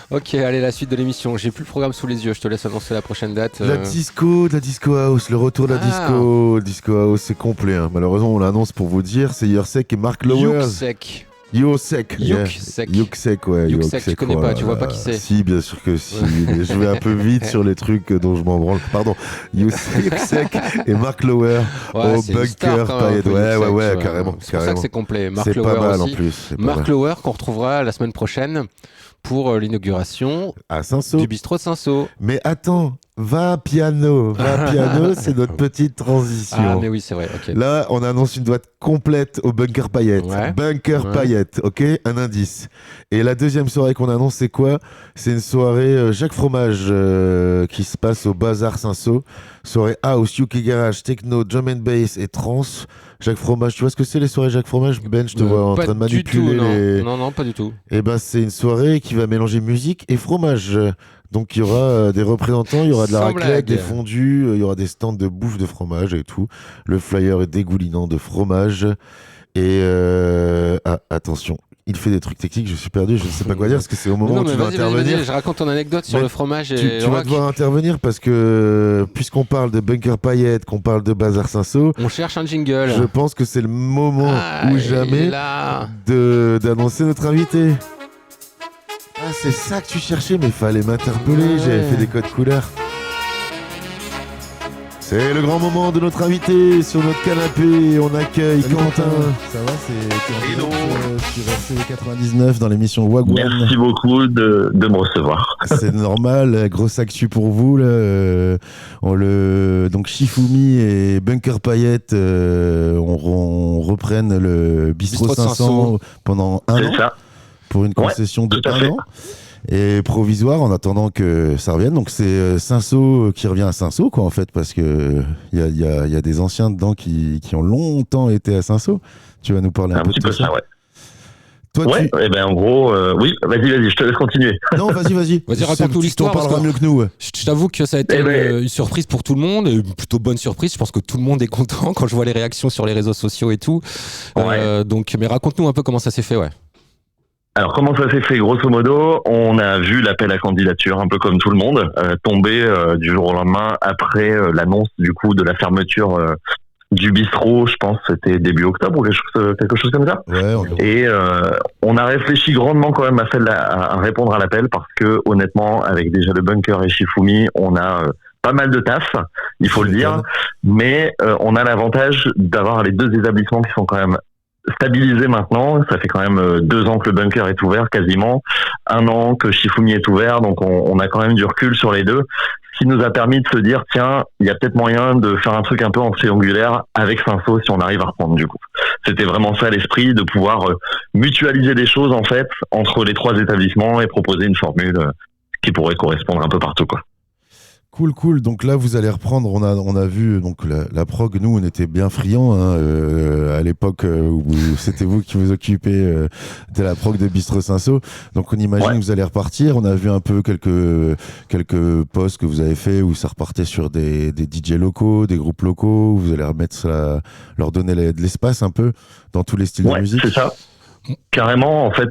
Ok, allez, la suite de l'émission. J'ai plus le programme sous les yeux, je te laisse annoncer la prochaine date. La disco house, le retour de la disco. Disco house, c'est complet, hein. Malheureusement, on l'annonce pour vous dire, c'est Yursek et Mark Lowers. Yursek, ouais. Yursek, tu connais pas, tu vois pas qui c'est. Si, bien sûr que si. Mais je vais un peu vite sur les trucs dont je m'en branle. Pardon. Yursek et Mark Lower au Bunker Payette. Ouais, carrément. C'est pour ça que c'est complet. Mark c'est Lower pas mal aussi. En plus. Mark Lower qu'on retrouvera la semaine prochaine pour l'inauguration à Saint-Saul du bistrot de Saint-Saul. Mais attends, va piano, c'est notre petite transition. Ah mais oui, c'est vrai. Okay. Là, on annonce une boîte complète au Bunker Payette. Payette, ok, un indice. Et la deuxième soirée qu'on annonce, c'est quoi? C'est une soirée Jacques Fromage qui se passe au Bazar Saint-Saul. Soirée house, UK garage, techno, drum and bass et trance. Jacques Fromage, tu vois ce que c'est les soirées Jacques Fromage? Ben, je te vois en train de manipuler les... Non, pas du tout. Et ben, c'est une soirée qui va mélanger musique et fromage. Donc il y aura des représentants, il y aura de la raclette, des fondus, il y aura des stands de bouffe de fromage et tout. Le flyer est dégoulinant de fromage. Et attention, il fait des trucs techniques, je suis perdu, je ne sais pas quoi dire parce que c'est au moment où tu vas intervenir. Vas-y, je raconte ton anecdote sur le fromage. Tu vas devoir intervenir parce que puisqu'on parle de Bunker Payette, qu'on parle de Bazar Saint-Saul, on cherche un jingle. Je pense que c'est le moment ou jamais d'annoncer notre invité. Ah, c'est ça que tu cherchais, mais fallait m'interpeller, j'avais fait des codes couleurs. C'est le grand moment de notre invité sur notre canapé. On accueille Quentin. Ça va, c'est sur RCV 99 dans l'émission Wagwan. Merci beaucoup de me recevoir. C'est normal, grosse actu pour vous. Là. Donc Shifumi et Bunker Payette on reprenne le bistrot 500 pendant un an. Ça. Pour une concession de 1 an. Et provisoire en attendant que ça revienne. Donc c'est Saint-Saul qui revient à Saint-Saul, quoi, en fait, parce que il y a des anciens dedans qui ont longtemps été à Saint-Saul. Tu vas nous parler un peu de ça. Ouais. Toi, et ben en gros, oui, vas-y, je te laisse continuer. Non, vas-y, raconte-nous l'histoire. On parlera mieux que nous. Je t'avoue que ça a été une surprise pour tout le monde, une plutôt bonne surprise. Je pense que tout le monde est content quand je vois les réactions sur les réseaux sociaux et tout. Donc, mais raconte-nous un peu comment ça s'est fait, ouais. Alors comment ça s'est fait? Grosso modo, on a vu l'appel à candidature, un peu comme tout le monde, tomber du jour au lendemain après l'annonce du coup de la fermeture du bistrot. Je pense que c'était début octobre ou quelque chose comme ça. Et on a réfléchi grandement quand même à répondre à l'appel parce que honnêtement, avec déjà le Bunker et Shifumi, on a pas mal de taf, il faut le dire, mais on a l'avantage d'avoir les deux établissements qui sont quand même stabilisé maintenant. Ça fait quand même 2 ans que le Bunker est ouvert, quasiment 1 an que Shifumi est ouvert, donc on a quand même du recul sur les deux, ce qui nous a permis de se dire tiens, il y a peut-être moyen de faire un truc un peu en triangulaire avec Saint-Saul si on arrive à reprendre du coup. C'était vraiment ça l'esprit, de pouvoir mutualiser des choses en fait entre les 3 établissements et proposer une formule qui pourrait correspondre un peu partout, quoi. Cool. Donc là, vous allez reprendre. On a vu donc la prog. Nous, on était bien friands à l'époque où c'était vous qui vous occupez de la prog de Bistro Cinsault. Donc on imagine que vous allez repartir. On a vu un peu quelques posts que vous avez fait où ça repartait sur des DJ locaux, des groupes locaux. Où vous allez leur donner de l'espace un peu dans tous les styles de musique. C'est ça. Carrément, en fait,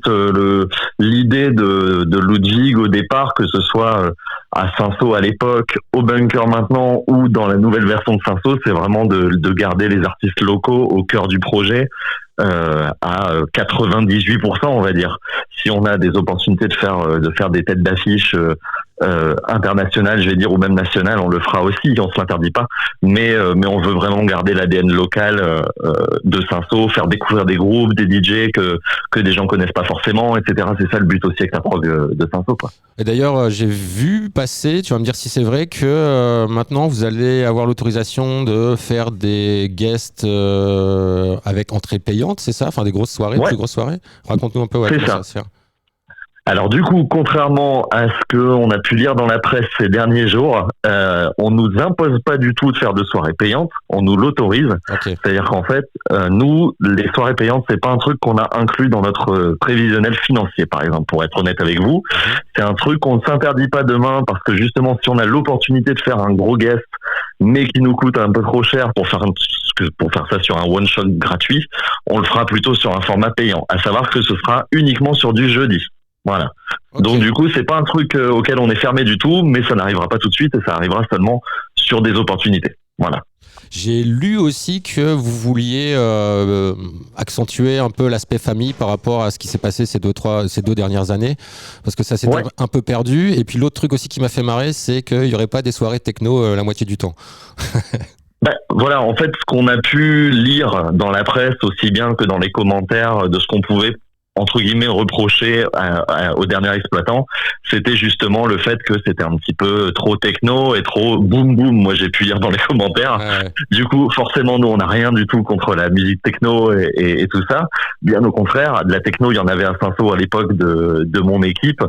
l'idée de Ludwig au départ, que ce soit à Cinsault à l'époque, au Bunker maintenant ou dans la nouvelle version de Cinsault, c'est vraiment de garder les artistes locaux au cœur du projet à 98%, on va dire. Si on a des opportunités de faire des têtes d'affiche internationales, je vais dire, ou même nationales, on le fera aussi, on se l'interdit pas. Mais on veut vraiment garder l'ADN local de Cinsault, faire découvrir des groupes, des DJ que des gens connaissent pas forcément, etc. C'est ça le but aussi avec la prog de Cinsault, quoi. Et d'ailleurs, j'ai vu passer, tu vas me dire si c'est vrai, que maintenant vous allez avoir l'autorisation de faire des guests avec entrée payante, c'est ça? Enfin, des grosses soirées, plus grosses soirées. Raconte-nous un peu comment ça va se faire. Alors du coup, contrairement à ce qu'on a pu lire dans la presse ces derniers jours, on nous impose pas du tout de faire de soirées payantes, on nous l'autorise. C'est-à-dire qu'en fait, nous, les soirées payantes, c'est pas un truc qu'on a inclus dans notre prévisionnel financier, par exemple, pour être honnête avec vous. C'est un truc qu'on ne s'interdit pas demain parce que justement, si on a l'opportunité de faire un gros guest, mais qui nous coûte un peu trop cher pour faire ça sur un one-shot gratuit, on le fera plutôt sur un format payant. À savoir que ce sera uniquement sur du jeudi. Voilà. Donc du coup, c'est pas un truc auquel on est fermé du tout, mais ça n'arrivera pas tout de suite et ça arrivera seulement sur des opportunités. Voilà. J'ai lu aussi que vous vouliez accentuer un peu l'aspect famille par rapport à ce qui s'est passé ces deux dernières années, parce que ça s'est un peu perdu. Et puis l'autre truc aussi qui m'a fait marrer, c'est qu'il n'y aurait pas des soirées techno la moitié du temps. Voilà, en fait, ce qu'on a pu lire dans la presse, aussi bien que dans les commentaires de ce qu'on pouvait entre guillemets reprocher au dernier exploitant, c'était justement le fait que c'était un petit peu trop techno et trop boum boum. Moi, j'ai pu lire dans les commentaires. Du coup, forcément, nous, on n'a rien du tout contre la musique techno et tout ça. Bien au contraire, de la techno, il y en avait à Cinsault à l'époque de mon équipe.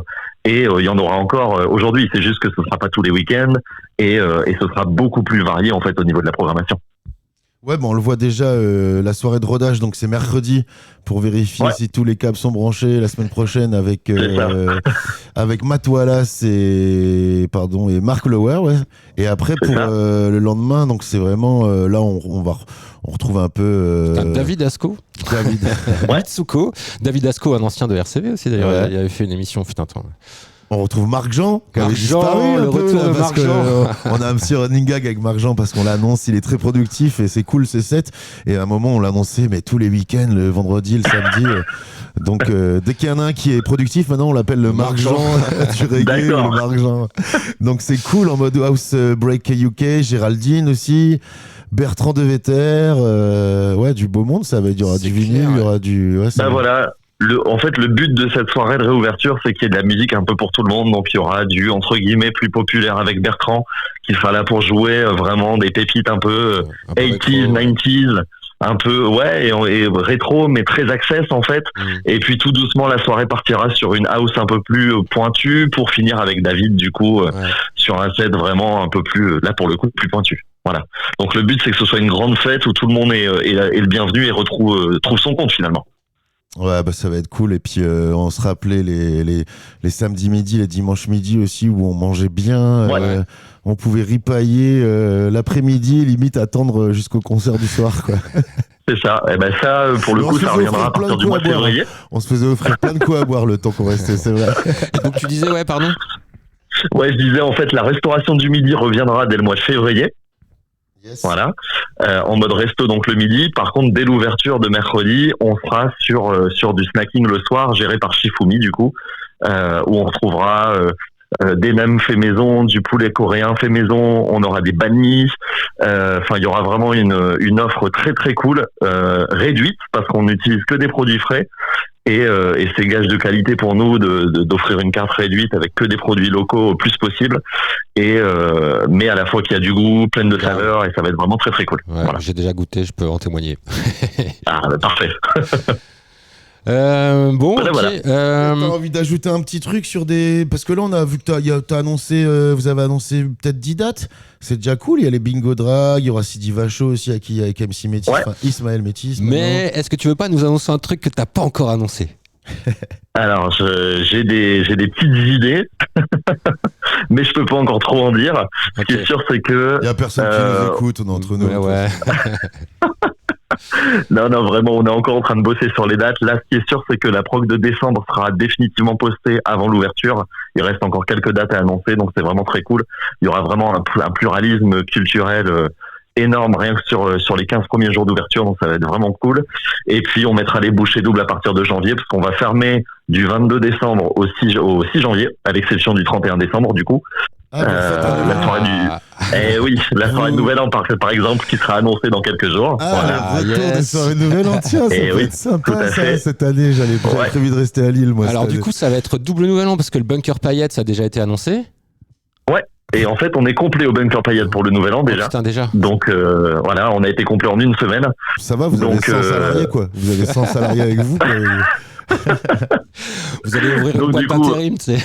Et il y en aura encore aujourd'hui. C'est juste que ce sera pas tous les week-ends et ce sera beaucoup plus varié en fait au niveau de la programmation. Ouais, on le voit déjà, la soirée de rodage, donc c'est mercredi, pour vérifier si tous les câbles sont branchés la semaine prochaine avec Matt Wallace et Mark Lower, et après pour le lendemain, donc c'est vraiment là on retrouve un peu David Asco. David Asco, un ancien de RCV aussi d'ailleurs, il avait fait une émission fut un temps. On retrouve Marc Jean, qui avait disparu le retour de Marc Jean. On a un petit running gag avec Marc Jean parce qu'on l'annonce, il est très productif et c'est cool ses sets. Et à un moment, on l'annonçait, mais tous les week-ends, le vendredi, le samedi. Donc, dès qu'il y en a un qui est productif, maintenant, on l'appelle le Marc Jean du reggae, le Marc Jean. Donc, c'est cool en mode House Break UK, Géraldine aussi. Bertrand de Vetter, du beau monde, ça va. Il y aura du vinyle, il y aura du. Voilà. En fait, le but de cette soirée de réouverture, c'est qu'il y ait de la musique un peu pour tout le monde. Donc, il y aura du, entre guillemets, plus populaire avec Bertrand, qui sera là pour jouer vraiment des pépites un peu 80s, 90s, un peu, et rétro, mais très access, en fait. Et puis, tout doucement, la soirée partira sur une house un peu plus pointue pour finir avec David, du coup, sur un set vraiment un peu plus, là, pour le coup, plus pointu. Voilà. Donc, le but, c'est que ce soit une grande fête où tout le monde est le bienvenu et trouve son compte, finalement. Ouais, ça va être cool. Et puis on se rappelait les samedis midi, les dimanches midi aussi, où on mangeait bien. On pouvait ripailler l'après-midi, limite attendre jusqu'au concert du soir, quoi. C'est ça. Et ça, pour le coup, ça reviendra à partir du mois de février. On se faisait offrir plein de coups à boire le temps qu'on restait, c'est vrai. Donc tu disais, pardon. Je disais, en fait, la restauration du midi reviendra dès le mois de février. Yes. Voilà, en mode resto donc le midi. Par contre, dès l'ouverture de mercredi, on sera sur du snacking le soir, géré par Shifumi du coup, où on retrouvera des nems fait maison, du poulet coréen fait maison, on aura des banh mi. Il y aura vraiment une offre très très cool, réduite parce qu'on n'utilise que des produits frais. Et c'est gage de qualité pour nous d'offrir une carte réduite avec que des produits locaux au plus possible, mais à la fois qu'il y a du goût, plein de saveurs, et ça va être vraiment très très cool. J'ai déjà goûté, je peux en témoigner. Parfait. Bon, Voilà, ok. voilà. T'as envie d'ajouter un petit truc sur des... Parce que là, on a vu que t'as annoncé, vous avez annoncé peut-être 10 dates. C'est déjà cool. Il y a les Bingo Drag, il y aura Sidi Vacho aussi avec MC Métis, enfin Ismaël Métis. Mais est-ce que tu veux pas nous annoncer un truc que t'as pas encore annoncé? Alors, j'ai des petites idées, mais je peux pas encore trop en dire. Ce qui est sûr, c'est que... Il y a personne qui nous écoute, on est entre nous. Ouais. Non, vraiment, on est encore en train de bosser sur les dates. Là, ce qui est sûr, c'est que la prog de décembre sera définitivement postée avant l'ouverture. Il reste encore quelques dates à annoncer, donc c'est vraiment très cool. Il y aura vraiment un pluralisme culturel énorme, rien que sur les 15 premiers jours d'ouverture, donc ça va être vraiment cool. Et puis, on mettra les bouchées doubles à partir de janvier, parce qu'on va fermer du 22 décembre au 6 janvier, à l'exception du 31 décembre, du coup. La soirée la soirée de Nouvel An par exemple, qui sera annoncée dans quelques jours. Le retour des soirées de Nouvel An, tiens, ça peut être sympa ça, cette année. J'avais prévu de rester à Lille, moi. Alors du coup, ça va être double Nouvel An parce que le Bunker Paillettes, ça a déjà été annoncé. Ouais. Et en fait, on est complet au Bunker Paillettes pour le Nouvel An déjà. Putain, déjà. Donc voilà, on a été complet en une semaine. Ça va, vous avez 100 salariés quoi. Vous avez 100 salariés avec vous. Vous allez ouvrir une boîte d'intérim, tu sais.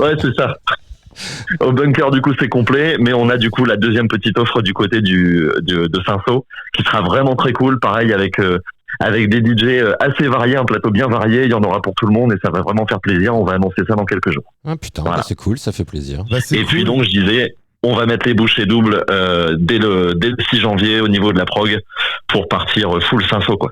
Ouais, c'est ça. Au Bunker, du coup, c'est complet, mais on a du coup la deuxième petite offre du côté de Saint-Saul, qui sera vraiment très cool, pareil avec des DJ assez variés, un plateau bien varié, il y en aura pour tout le monde et ça va vraiment faire plaisir. On va annoncer ça dans quelques jours. Ah putain, voilà. C'est cool, ça fait plaisir. Puis donc, je disais, on va mettre les bouchées doubles dès le 6 janvier au niveau de la prog pour partir full Saint-Saul, quoi.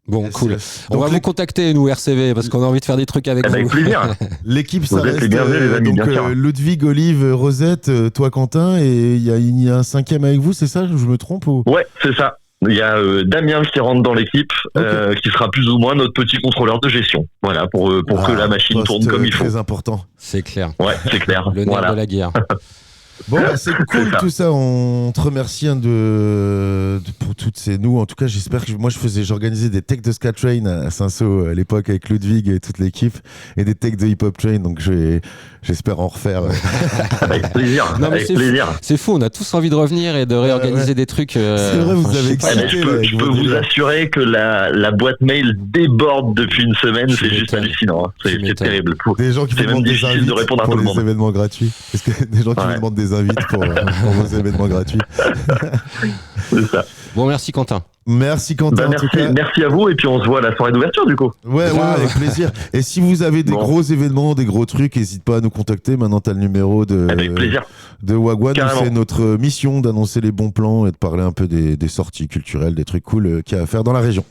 Bon, cool. On va vous contacter, nous, RCV, parce qu'on a envie de faire des trucs avec vous. Avec plaisir. L'équipe, ça reste les amis, donc Ludwig, Olive, Rosette, toi, Quentin, et il y a un cinquième avec vous, c'est ça? Je me trompe ou... Ouais, c'est ça. Il y a Damien qui rentre dans l'équipe, qui sera plus ou moins notre petit contrôleur de gestion. Voilà, pour que la machine tourne comme il faut. Très important. C'est clair. Ouais, c'est clair. Le nerf de la guerre. Bon, c'est cool tout ça. On te remercie pour toutes ces. Nous, en tout cas, j'espère que j'organisais des techs de Ska Train à Saint-Saul à l'époque avec Ludwig et toute l'équipe, et des techs de Hip Hop Train. Donc, j'espère en refaire. Avec plaisir. Non, mais avec plaisir. C'est fou. On a tous envie de revenir et de réorganiser des trucs. C'est vrai, vous avez excité. Je peux vous assurer que la boîte mail déborde depuis une semaine. C'est juste hallucinant. Hein. C'est terrible. Des gens qui vous demandent des invites de répondre à pour tout le les monde. événements gratuits. Est-ce que des gens qui vous demandent des invites pour vos événements gratuits? C'est ça. Bon, merci Quentin. Merci Quentin. Merci à vous et puis on se voit à la soirée d'ouverture du coup. Ouais, avec plaisir. Et si vous avez des gros événements, des gros trucs, n'hésite pas à nous contacter. Maintenant, tu as le numéro avec plaisir. De Wagwan. C'est notre mission d'annoncer les bons plans et de parler un peu des sorties culturelles, des trucs cool qu'il y a à faire dans la région.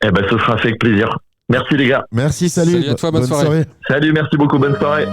Eh ben, ce sera fait avec plaisir. Merci les gars. Merci, salut. Salut à toi, bonne soirée. Salut, merci beaucoup, bonne soirée.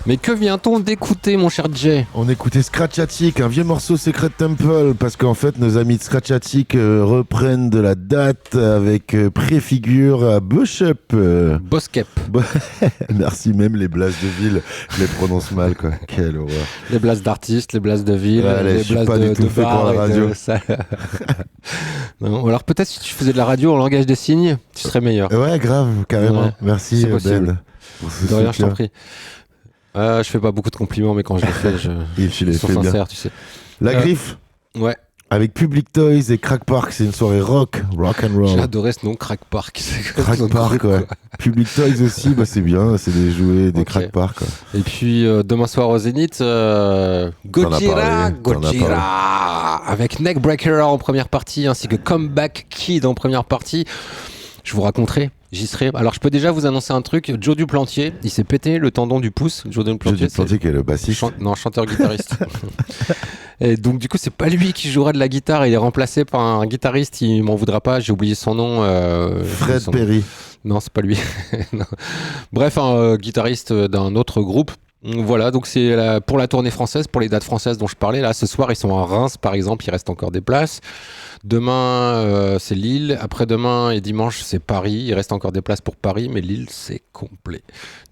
Mais que vient-on d'écouter, mon cher Jay? On écoutait Scratchatic, un vieux morceau Secret Temple, parce qu'en fait, nos amis de Scratchatic reprennent de la date avec préfigure à Bishop. Boskep. Merci, même les blases de ville, je les prononce mal, quoi. Quelle horreur. Les blases d'artistes, les blases de ville, Allez, les je suis blases pas de du tout fait pour bar la et radio. de salle. Non, alors peut-être si tu faisais de la radio en langage des signes, tu serais meilleur. Ouais, grave, carrément. Ouais, merci, c'est possible. Ben. pour ce De rien, je soutien. t'en prie. Je fais pas beaucoup de compliments, mais quand je les fais, Il les ils sont fait bien. sincères, tu sais. La griffe. Ouais. Avec Public Toys et Crack Park, c'est une soirée rock and roll. J'ai adoré ce nom, Crack Park. Crack Park, ouais. Public Toys aussi, bah c'est bien, c'est des jouets, des Crack Park. Quoi. Et puis demain soir au Zénith, Gojira, avec Neckbreaker en première partie, ainsi que Comeback Kid en première partie. Je vous raconterai, j'y serai. Alors je peux déjà vous annoncer un truc, Joe Duplantier, il s'est pété le tendon du pouce. Joe Duplantier qui est le bassiste. Chanteur-guitariste. Et donc du coup c'est pas lui qui jouera de la guitare, il est remplacé par un guitariste, il m'en voudra pas, j'ai oublié son nom. Fred Perry. Non, c'est pas lui. Non. Bref, un guitariste d'un autre groupe. Voilà, donc c'est pour la tournée française, pour les dates françaises dont je parlais. Là, ce soir, ils sont à Reims, par exemple, il reste encore des places. Demain, c'est Lille. Après-demain et dimanche, c'est Paris. Il reste encore des places pour Paris, mais Lille, c'est complet.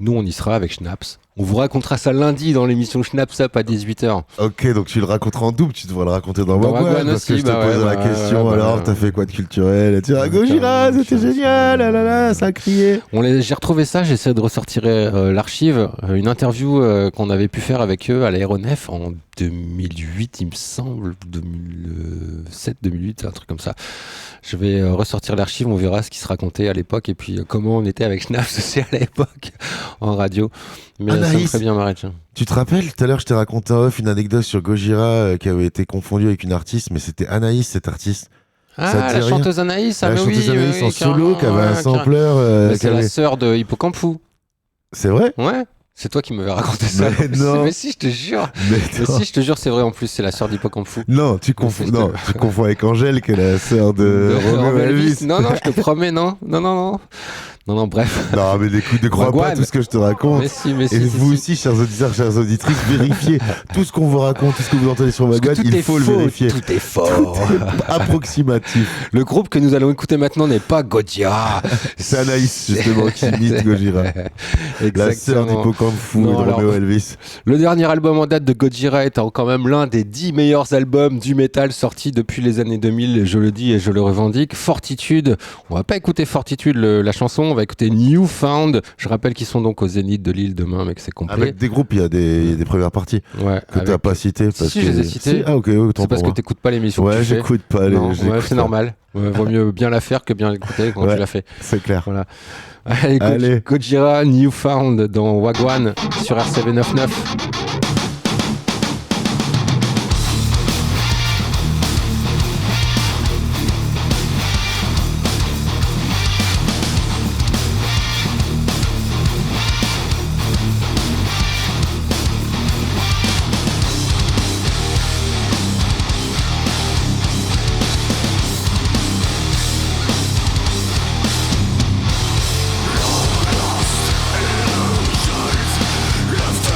Nous, on y sera avec Schnaps. On vous racontera ça lundi dans l'émission Schnaps Up à 18h. Ok, donc tu le raconteras en double, tu devrais le raconter dans Wagwan, Wagwan parce aussi, que je te posais la question, alors t'as fait quoi de culturel? Et tu dis, Gojira, c'était génial, ça a crié. J'ai retrouvé ça, j'essaie de ressortir l'archive, une interview qu'on avait pu faire avec eux à l'aéronef en 2008, il me semble, 2007, 2008, un truc comme ça. Je vais ressortir l'archive, on verra ce qui se racontait à l'époque et puis comment on était avec Schnaps aussi à l'époque en radio. Mais ça me ferait bien marrer. Tu te rappelles, tout à l'heure, je t'ai raconté en off une anecdote sur Gojira qui avait été confondue avec une artiste, mais c'était Anaïs, cette artiste. Ah, la chanteuse Anaïs, la chanteuse Anaïs en solo, qui avait un sampler. C'est la sœur de Hippocampfou. C'est vrai? Ouais. C'est toi qui m'avais raconté ça. Mais non. Mais si, je te jure. Mais si, je te jure, c'est vrai en plus, c'est la sœur d'Hippocampfou. Non, tu confonds avec Angèle, qui est la sœur de Romeo Elvis. Non, je te promets, non, bref. Non, mais écoute, ne crois pas tout ce que je te raconte. Mais si, et vous aussi, chers auditeurs, chères auditrices, vérifiez tout ce qu'on vous raconte, tout ce que vous entendez sur Wagwan, il faut le vérifier. Tout est faux. Tout est approximatif. Le groupe que nous allons écouter maintenant n'est pas Gojira. C'est Anaïs, justement, qui imite Gojira. La sœur d'Hippocampfou et de Romeo Elvis. Le dernier album en date de Gojira est quand même l'un des 10 meilleurs albums du métal sortis depuis les années 2000, je le dis et je le revendique. Fortitude, on va pas écouter Fortitude, la chanson, on va écouter Newfound. Je rappelle qu'ils sont donc au Zénith de Lille demain, mais que c'est complet. Avec des groupes, il y a des premières parties que tu n'as pas citées. Si, je les ai citées. Ah, ok, c'est parce que tu n'écoutes pas l'émission. Ouais, j'écoute pas. C'est normal. Vaut mieux bien la faire que bien l'écouter quand tu la fais. C'est clair. Voilà. Allez, Gojira, Newfound dans Wagwan sur RC99. Left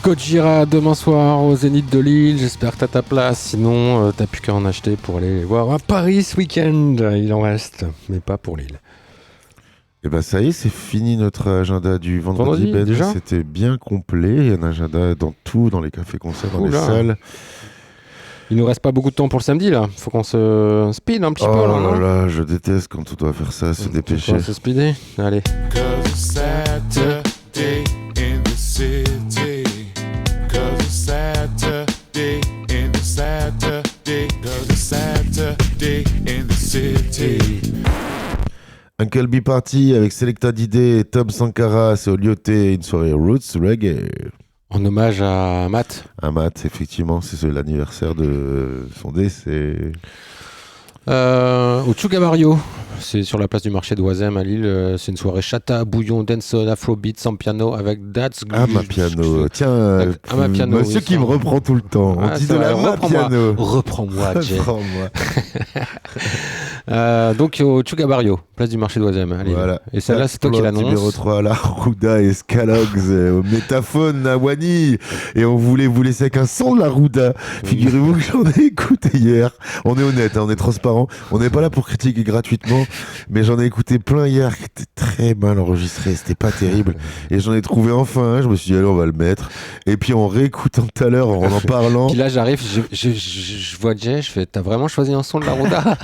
Gojira demain soir au Zénith de Lille. J'espère que t'as ta place. Sinon, t'as plus qu'à en acheter pour aller les voir à Paris ce week-end. Il en reste, mais pas pour Lille. Et ben ça y est, c'est fini notre agenda du vendredi. Ben, déjà c'était bien complet. Il y a un agenda dans tout, dans les cafés-concerts, dans les salles. Il nous reste pas beaucoup de temps pour le samedi là. Faut qu'on se speed un petit peu là, non ? Oh là là, je déteste quand on doit faire ça, se dépêcher. On va se speeder. Allez. Saturday in the city. 'Cause it's Saturday in the Saturday. 'Cause it's Saturday in the city. Uncle B Party avec Selecta Didé et Tom Sankara, c'est au Lyoté, une soirée Roots Reggae. En hommage à Matt. À Matt, effectivement, c'est l'anniversaire de son décès. Au Chugabario, c'est sur la place du marché d'Oisem à Lille. C'est une soirée chata, bouillon, dancehall, afrobeat, sans piano avec That's Good. Ma piano, tiens, piano, monsieur qui me reprend tout le temps. On dit de la piano. Reprends-moi, Jay. Donc au Chugabario, place du marché d'Oisem à Lille. Voilà. Et celle-là, c'est toi qui l'annonce. Numéro 3, la Rouda et Scalogs au Métaphone à Wani. Et on voulait vous laisser avec un son de la Rouda. Figurez-vous que j'en ai écouté hier. On est honnête, on est transparent. On n'est pas là pour critiquer gratuitement, mais j'en ai écouté plein hier qui étaient très mal enregistrés. C'était pas terrible. Et j'en ai trouvé enfin un. Je me suis dit, allez, on va le mettre. Et puis en réécoutant tout à l'heure, en parlant. Puis là, j'arrive, je vois Jay, je fais, t'as vraiment choisi un son de la Rouda?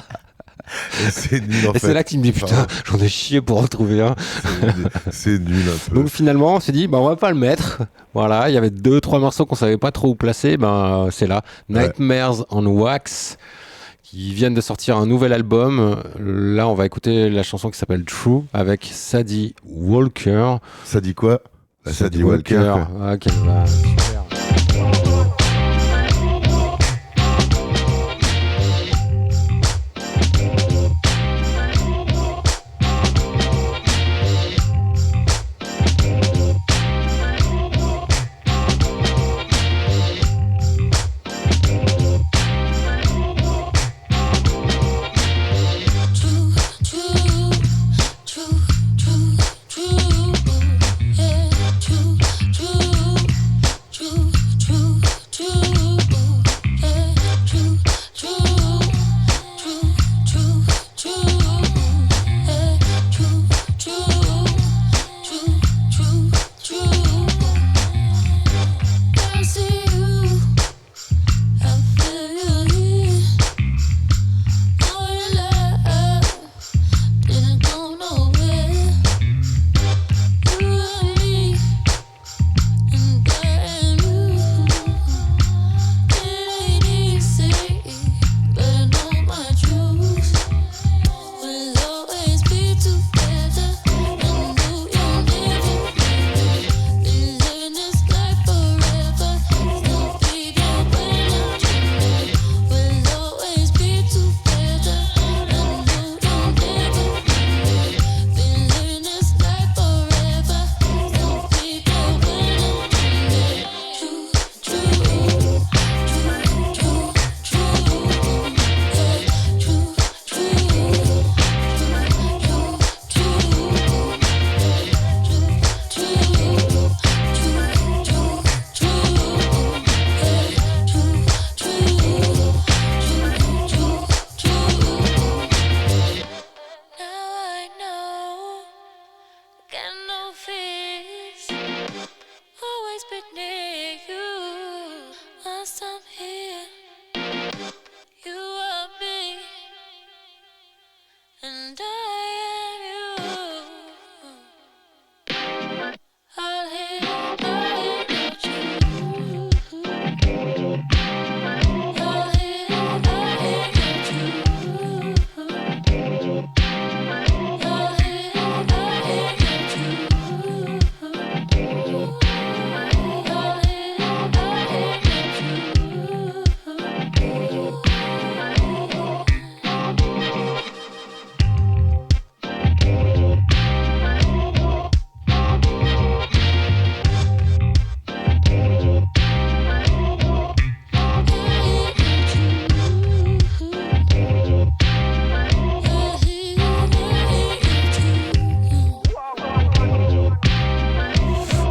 Et c'est nul en fait. Et c'est là qu'il me dit putain, j'en ai chié pour en trouver un. C'est nul un peu. Donc finalement on s'est dit on va pas le mettre. Voilà, il y avait 2-3 morceaux qu'on savait pas trop où placer. C'est là, Nightmares on Wax, qui viennent de sortir un nouvel album. Là on va écouter la chanson qui s'appelle True avec Sadie Walker. Sadie quoi? Sadie Walker. Ok, bah, super.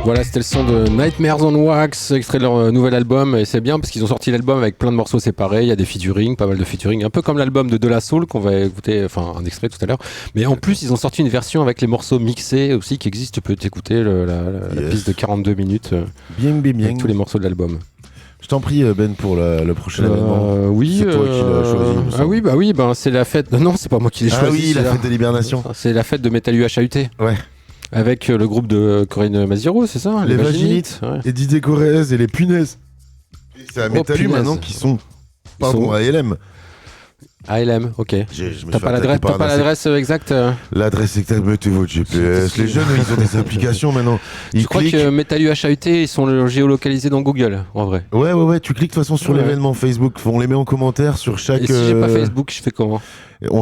Voilà, c'était le son de Nightmares on Wax, extrait de leur nouvel album, et c'est bien parce qu'ils ont sorti l'album avec plein de morceaux séparés, il y a des featuring, pas mal de featuring, un peu comme l'album de La Soul qu'on va écouter, enfin un extrait tout à l'heure, mais en plus ils ont sorti une version avec les morceaux mixés aussi qui existe, tu peux t'écouter la piste de 42 minutes bien. Avec tous les morceaux de l'album. Je t'en prie Ben pour le prochain événement. Oui, c'est toi qui l'as choisi. Ah oui, c'est la fête. Non, c'est pas moi qui l'ai choisi. Ah oui, la fête de l'hibernation. C'est la fête de Metal UHAUT. Ouais. Avec le groupe de Corinne Maziro, c'est ça? Les Vaginites, ouais. Et Didier Corrèze et les Punaises. C'est à Metal U maintenant qui sont. Pardon, à LM. ALM, ok. T'as pas l'adresse exacte L'adresse exacte, mettez votre GPS. Les jeunes, ils ont des applications maintenant. Je crois que Metal UHAUT, ils sont géolocalisés dans Google, en vrai. Ouais, tu cliques de toute façon sur l'événement Facebook. On les met en commentaire sur chaque. Et si j'ai pas Facebook, je fais comment?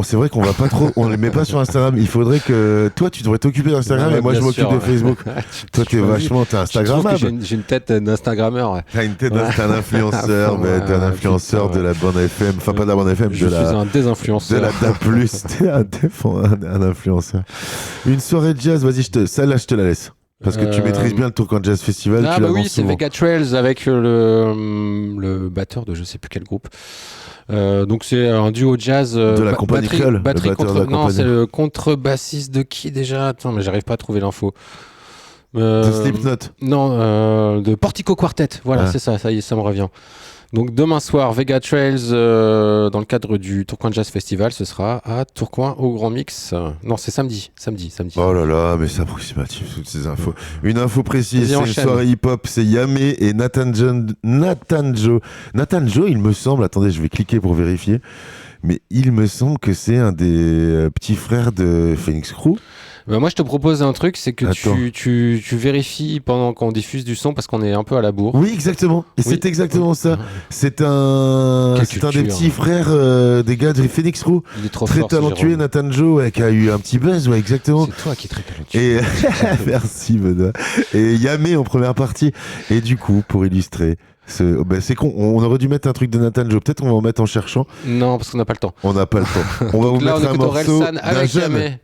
C'est vrai qu'on va pas trop, on les met pas sur Instagram. Il faudrait que toi tu devrais t'occuper d'Instagram et moi je m'occupe de Facebook. Toi t'es Instagrammable. J'ai une tête d'Instagrammeur. Ouais. T'as une tête t'es un influenceur, mais t'es un influenceur de la bande FM, enfin pas de la bande FM, je suis un désinfluenceur. De la DA+, t'es un influenceur. Une soirée de jazz, vas-y, celle-là je te la laisse. Parce que tu maîtrises bien le Tourcoing Jazz Festival. Ah bah oui, c'est Vega Trails avec le batteur de je sais plus quel groupe. Donc c'est un duo jazz de la compagnie Creole. Non, c'est le contrebassiste de qui déjà? Attends, mais j'arrive pas à trouver l'info. De Slipknot. Non, de Portico Quartet. Voilà, c'est ça y est, ça me revient. Donc demain soir, Vega Trails, dans le cadre du Tourcoing Jazz Festival, ce sera à Tourcoing au Grand Mix. Non, c'est samedi. Oh là là, mais c'est approximatif toutes ces infos. Une info précise, c'est une soirée hip-hop, c'est Yamé et Nathan Joe. Nathan Joe, il me semble, attendez, je vais cliquer pour vérifier, mais il me semble que c'est un des petits frères de Phoenix Crew. Bah moi je te propose un truc, c'est que tu vérifies pendant qu'on diffuse du son parce qu'on est un peu à la bourre. Oui, exactement. Et c'est exactement ça. C'est un des petits frères des gars de Phoenix Crew. Il est trop très fort, talentueux, Nathan Joe, qui a eu un petit buzz, ouais, exactement. C'est toi qui es très talentueux. Et merci Benoît. Et Yamé en première partie. Et du coup, pour illustrer. C'est con, on aurait dû mettre un truc de Nathan Joe, peut-être on va en mettre en cherchant. Non, parce qu'on n'a pas le temps. On n'a pas le temps. On va vous mettre un morceau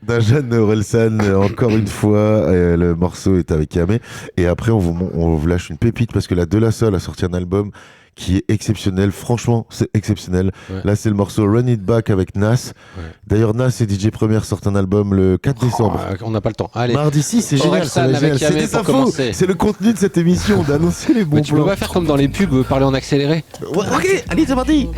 d'un jeune Orelsan, encore une fois, le morceau est avec Yamé. Et après on vous lâche une pépite parce que la De La Soul a sorti un album qui est exceptionnel, franchement c'est exceptionnel. Ouais. Là c'est le morceau Run It Back avec Nas. Ouais. D'ailleurs Nas et DJ Premier sortent un album le 4 décembre. On n'a pas le temps. Allez. Mardi 6, c'est génial. C'est des infos, c'est le contenu de cette émission, d'annoncer les bons plans. Tu peux pas faire comme dans les pubs, parler en accéléré. Ouais, ok, allez c'est parti.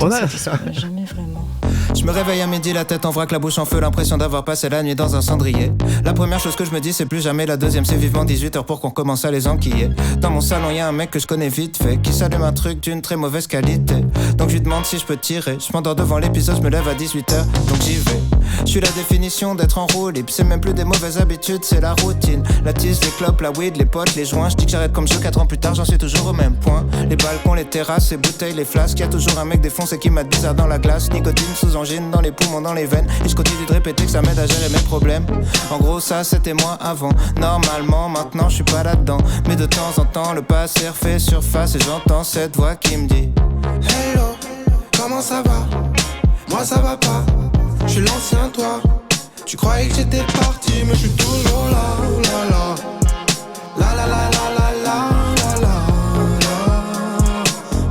Jamais vraiment. Je me réveille à midi, la tête en vrac, la bouche en feu, l'impression d'avoir passé la nuit dans un cendrier. La première chose que je me dis c'est plus jamais, la deuxième c'est vivement 18h pour qu'on commence à les enquiller. Dans mon salon y'a un mec que je connais vite fait, qui s'allume un truc d'une très mauvaise qualité. Donc je lui demande si je peux tirer, je m'endors devant l'épisode, je me lève à 18h, donc j'y vais. Je suis la définition d'être en roue libre, c'est même plus des mauvaises habitudes, c'est la routine. La tisse, les clopes, la weed, les potes, les joints, je dis que j'arrête comme jeu, 4 ans plus tard j'en suis toujours au même point. Les balcons, les terrasses, les bouteilles, les flasques, y'a toujours un mec défoncé qui m'a bizarre dans la glace. Nicotine sous angine, dans les poumons, dans les veines, et je continue de répéter que ça m'aide à gérer mes problèmes. En gros ça c'était moi avant, normalement maintenant je suis pas là-dedans. Mais de temps en temps le passé refait surface et j'entends cette voix qui me dit Hello, comment ça va? Moi ça va pas, je suis l'ancien toi. Tu croyais que j'étais parti mais je suis toujours là, la la. La la la la la la la la.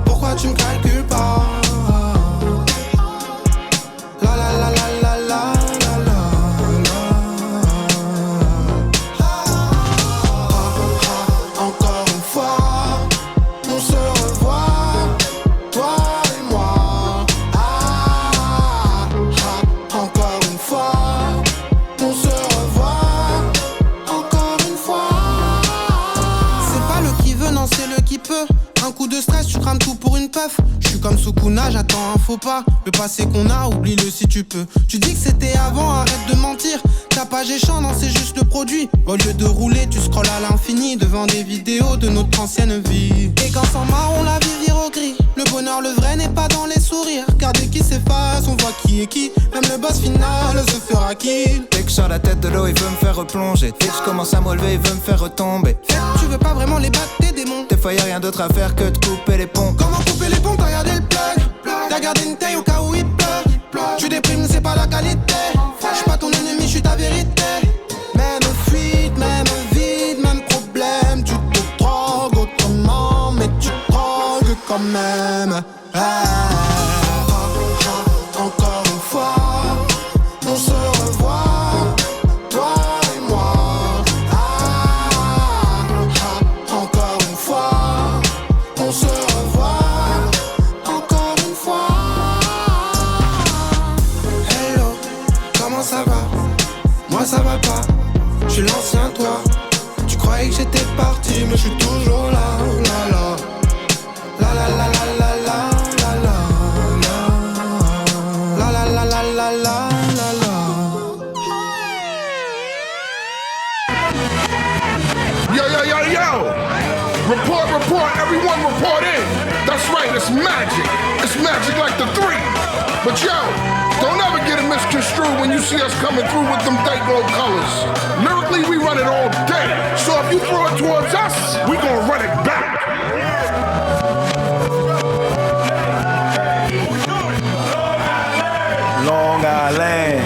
Pourquoi tu me calcules pas? La la la la la la la la. Encore une fois, on se revoit, toi et moi. Encore une fois, on se revoit. Encore une fois. C'est pas le qui veut, non c'est le qui peut. Un coup de stress, tu crames tout pour une puff. Je suis comme Sukuna, j'attends un faux pas. Le passé qu'on a, oublie-le si tu peux. Tu dis que c'était avant, arrête de mentir. Ta page est chiant, non c'est juste le produit. Au lieu de rouler, tu scrolles à l'infini devant des vidéos de notre ancienne vie. Et quand s'en marre, on la vire au gris. Le bonheur, le vrai n'est pas dans les sourires. Car dès qu'il s'efface, on voit qui est qui. Même le boss final se fera kill. Dès que je sors la tête de l'eau, il veut me faire replonger. Dès que je commence à me relever, il veut me faire retomber. Tu veux pas vraiment les battre, tes démons. Des fois y'a rien d'autre à faire que de couper les ponts. Comment couper les ponts, t'as regardé le plug. T'as gardé une taille au cas où il pleure. Tu déprimes, c'est pas la qualité. J'suis pas ton ennemi, j'suis ta vérité. Même fuite, même vide, même problème. Tu te quand même. Encore une fois, on se revoit, toi et moi. Encore une fois, on se revoit, encore une fois. Hello, comment ça va? Moi ça va pas, je suis l'ancien toi. Tu croyais que j'étais parti, mais je suis toujours là, la la. La la la la la la la la la la la la la la la. Yo, yo, yo, yo! Report, report, everyone report in! That's right, it's magic! It's magic like the 3! But yo, don't ever get it misconstrued when you see us coming through with them Dayglow colors. Lyrically, we run it all day. So if you throw it towards us, we gonna run it back. Long Island,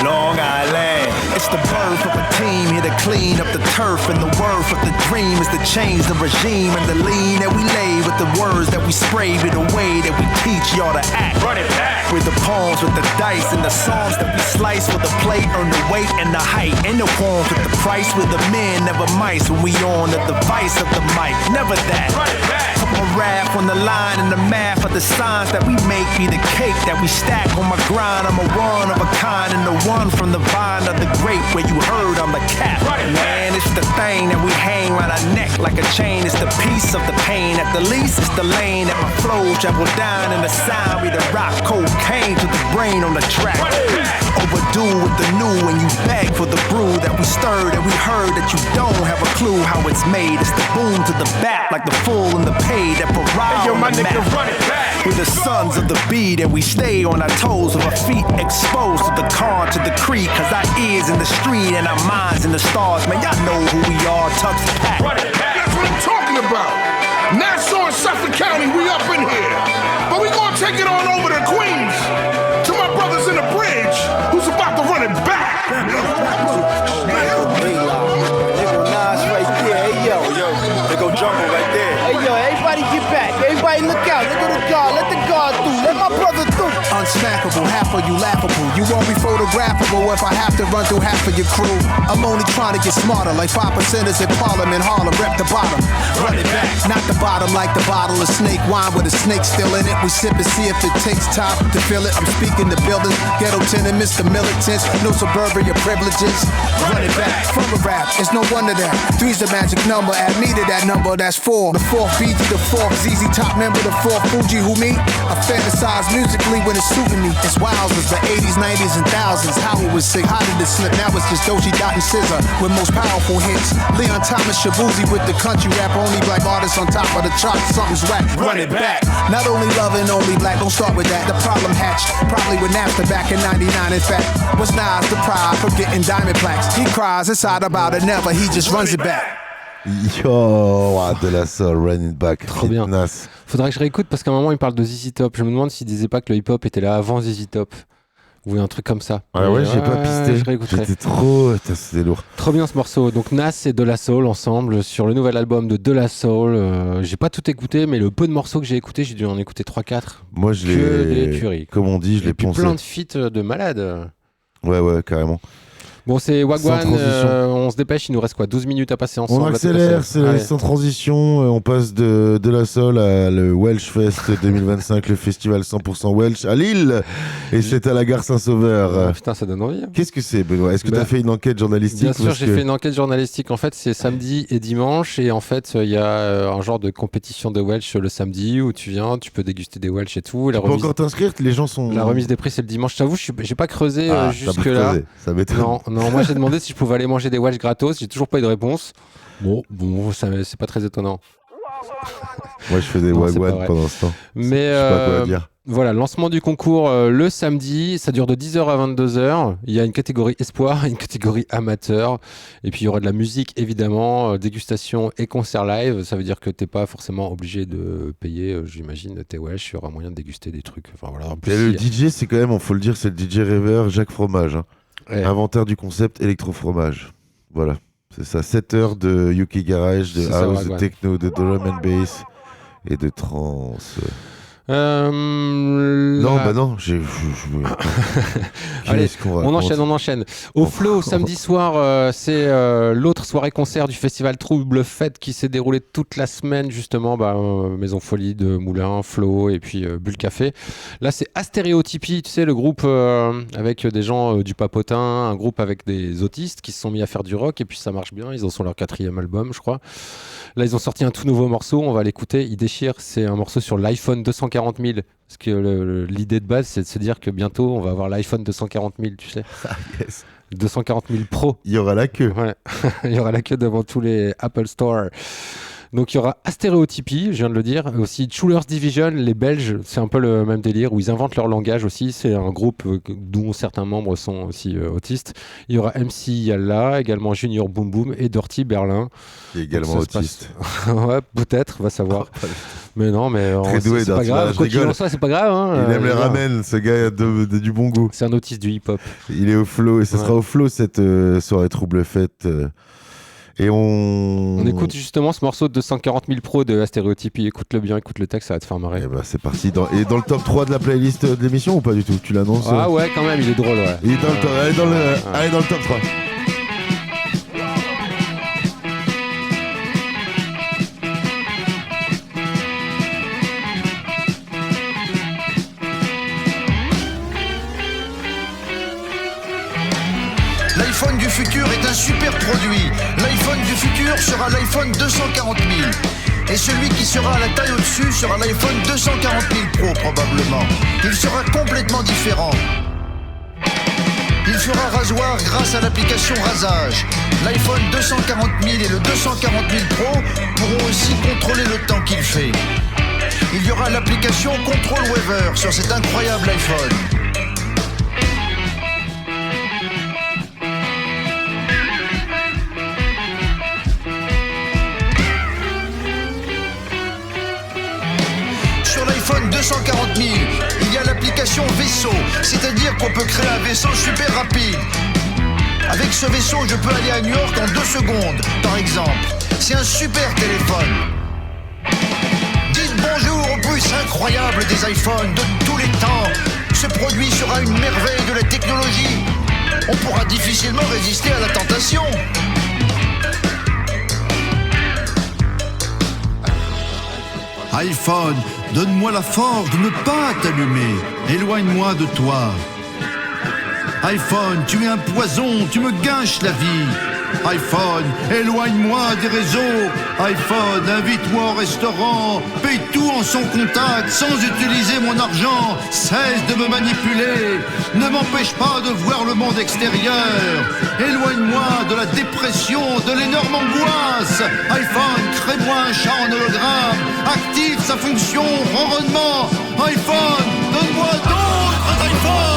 Long Island. It's the birth of a team here to clean up the turf, and the worth of the dream is to change the regime and the lean that we lay with the words that we spray with the way that we teach y'all to act. Run it back with the poems, with the dice, and the songs that we slice with the plate, earn the weight and the height, and the forms with the price. With the men, never mice when we on the device of the mic. Never that. Run it back. A rap on the line and the math of the signs that we make be the cake that we stack on my grind. I'm a one of a kind and the one from the vine of the grape where you heard I'm the cat. Man, it's the thing that we hang around our neck like a chain. It's the piece of the pain. At the least, it's the lane that my flow travel down in the sound. We the rock cocaine to the brain on the track. Overdue with the new when you beg for the brew that we stirred and we heard that you don't have a clue how it's made. It's the boom to the back like the full and the paid that pariah. Hey, yo, my nigga, run it back. We're the sons of the beat and we stay on our toes with our feet exposed to the car, to the creek. Cause our ears in the street and our minds in the stars. Man, y'all know who we are, Tux Pack. Run it back. That's what I'm talking about. Nassau and Suffolk County, we up in here. But we gonna take it on over to Queens. To my brothers in the bridge, who's about to run it back. They go jungle right there. Hey yo, everybody get back. Everybody look out. Look at the guard. Let the guard through. Let my brother through. Unsmackable, half of you laughable. You won't be photographable if I have to run through half of your crew. I'm only trying to get smarter, like 5%ers in Parliament, Harlem, rep the bottom. Run it back, not the bottom like the bottle of snake wine with a snake still in it. We sip and see if it takes time to fill it. I'm speaking to buildings, ghetto tenements, the militants, no suburbia privileges. Run it back from a rap, it's no wonder that 3's the magic number. Add me to that number, that's 4. The 4th BG, the 4th ZZ Top member, the 4th Fuji, who me? I fantasize musically when it's suiting me. It's wild as the 80s, 90s, and thousands. How it was sick, how did it slip? Now it's just Doji Dot and SZA with most powerful hits. Leon Thomas, Shabuzi with the country rap. Only black artists on top of the chart. Something's whack. Run it back. Not only loving, only black. Don't start with that. The problem hatched probably with Napster back in '99. In fact, was Nas the pride for getting diamond plaques? He cries inside about it, never. He just runs it back. Yo, De La Soul, Run It Back. Trop bien. Nas. Faudrait que je réécoute parce qu'à un moment il parle de ZZ Top. Je me demande s'il disait pas que le hip-hop était là avant ZZ Top. Ou un truc comme ça. Ah ouais, j'ai pas pisté. Je réécouterai. J'étais trop. C'était lourd. Trop bien ce morceau. Donc Nas et De La Soul ensemble sur le nouvel album de De La Soul. J'ai pas tout écouté, mais le peu de morceaux que j'ai écouté, j'ai dû en écouter 3-4. Moi je l'ai. l'ai. Tueries. Comme on dit, je l'ai poncé. Plein de feats de malades. Ouais, carrément. Bon, c'est Wagwan, on se dépêche, il nous reste quoi, 12 minutes à passer ensemble. On accélère, c'est sans transition, on passe de La Soul à le Welsh Fest 2025, le festival 100% Welsh à Lille, et c'est à la gare Saint-Sauveur. Putain, ça donne envie. Qu'est-ce que c'est, Benoît? Est-ce que tu as fait une enquête journalistique? Bien sûr, j'ai fait une enquête journalistique, en fait c'est samedi et dimanche, et en fait il y a un genre de compétition de Welsh le samedi où tu viens, tu peux déguster des Welsh et tout. Tu peux encore t'inscrire, les gens sont... La remise des prix c'est le dimanche, je t'avoue, j'ai pas creusé jusque là. Ça m'étonne. Non, moi j'ai demandé si je pouvais aller manger des Welsh gratos, j'ai toujours pas eu de réponse. Bon, c'est pas très étonnant. Moi je fais des Wagwan pendant ce temps. Mais je sais pas quoi dire. Voilà, lancement du concours le samedi, ça dure de 10h à 22h. Il y a une catégorie espoir, une catégorie amateur, et puis il y aura de la musique évidemment, dégustation et concert live. Ça veut dire que t'es pas forcément obligé de payer, j'imagine, tes Welsh, il y aura moyen de déguster des trucs. Enfin, voilà, en plus, le DJ, c'est quand même, faut le dire, c'est le DJ rêveur Jacques Fromage, hein. Ouais. Inventeur du concept électro-fromage. Voilà, c'est ça, 7 heures de Yuki Garage, de house, de techno, de drum and bass. et de trance. Non, bah non, Allez, on enchaîne. Au Flow, samedi soir, c'est l'autre soirée concert du festival Trouble Fête qui s'est déroulé toute la semaine, justement, Maison Folie de Moulin, Flow et puis Bulle Café. Là, c'est Astéréotypie, tu sais, le groupe avec des gens du Papotin, un groupe avec des autistes qui se sont mis à faire du rock et puis ça marche bien. Ils en sont leur 4e album, je crois. Là, ils ont sorti un tout nouveau morceau, on va l'écouter, il déchire. C'est un morceau sur l'iPhone 240 000. Parce que l'idée de base, c'est de se dire que bientôt, on va avoir l'iPhone 240 000, tu sais. Yes. 240 000 Pro. Il y aura la queue. Ouais. Il y aura la queue devant tous les Apple Store. Donc il y aura Astéréotypie, je viens de le dire, aussi Chulers Division, les Belges, c'est un peu le même délire, où ils inventent leur langage aussi, c'est un groupe dont certains membres sont aussi autistes. Il y aura MC Yalla, également Junior Boom Boom et Dirty Berlin. Qui est également autiste. Ouais, peut-être, va savoir. Mais non, mais très doué, c'est pas grave, quoi qu'il en soit, c'est pas grave. Hein, il aime les ramen, ce gars du bon goût. C'est un autiste du hip-hop. Il est au Flow, et ça sera au Flow cette soirée Trouble Fête. Et on écoute justement ce morceau de 240 000 Pro de Astéréotypie. Écoute-le bien, écoute le texte, ça va te faire marrer. Et c'est parti. Et dans le top 3 de la playlist de l'émission ou pas du tout? Tu l'annonces? Ah ouais, quand même, il est drôle, ouais. Il est dans le top, allez, dans le top 3. L'iPhone du futur est un super produit. L'iPhone du futur sera l'iPhone 240 000. Et celui qui sera à la taille au-dessus sera l'iPhone 240 000 Pro probablement. Il sera complètement différent. Il fera rasoir grâce à l'application Rasage. L'iPhone 240 000 et le 240 000 Pro pourront aussi contrôler le temps qu'il fait. Il y aura l'application Control Weather sur cet incroyable iPhone. Sur l'iPhone 240 000, il y a l'application Vaisseau, c'est-à-dire qu'on peut créer un vaisseau super rapide. Avec ce vaisseau, je peux aller à New York en 2 secondes, par exemple. C'est un super téléphone. Dites bonjour au plus incroyable des iPhones de tous les temps. Ce produit sera une merveille de la technologie. On pourra difficilement résister à la tentation. iPhone, donne-moi la force de ne pas t'allumer. Éloigne-moi de toi. iPhone, tu es un poison, tu me gâches la vie. iPhone, éloigne-moi des réseaux. iPhone, invite-moi au restaurant. Paye tout en son contact sans utiliser mon argent. Cesse de me manipuler. Ne m'empêche pas de voir le monde extérieur. Éloigne-moi de la dépression, de l'énorme angoisse. iPhone, crée-moi un chat en hologramme. Active sa fonction ronronnement. iPhone, donne-moi d'autres iPhones.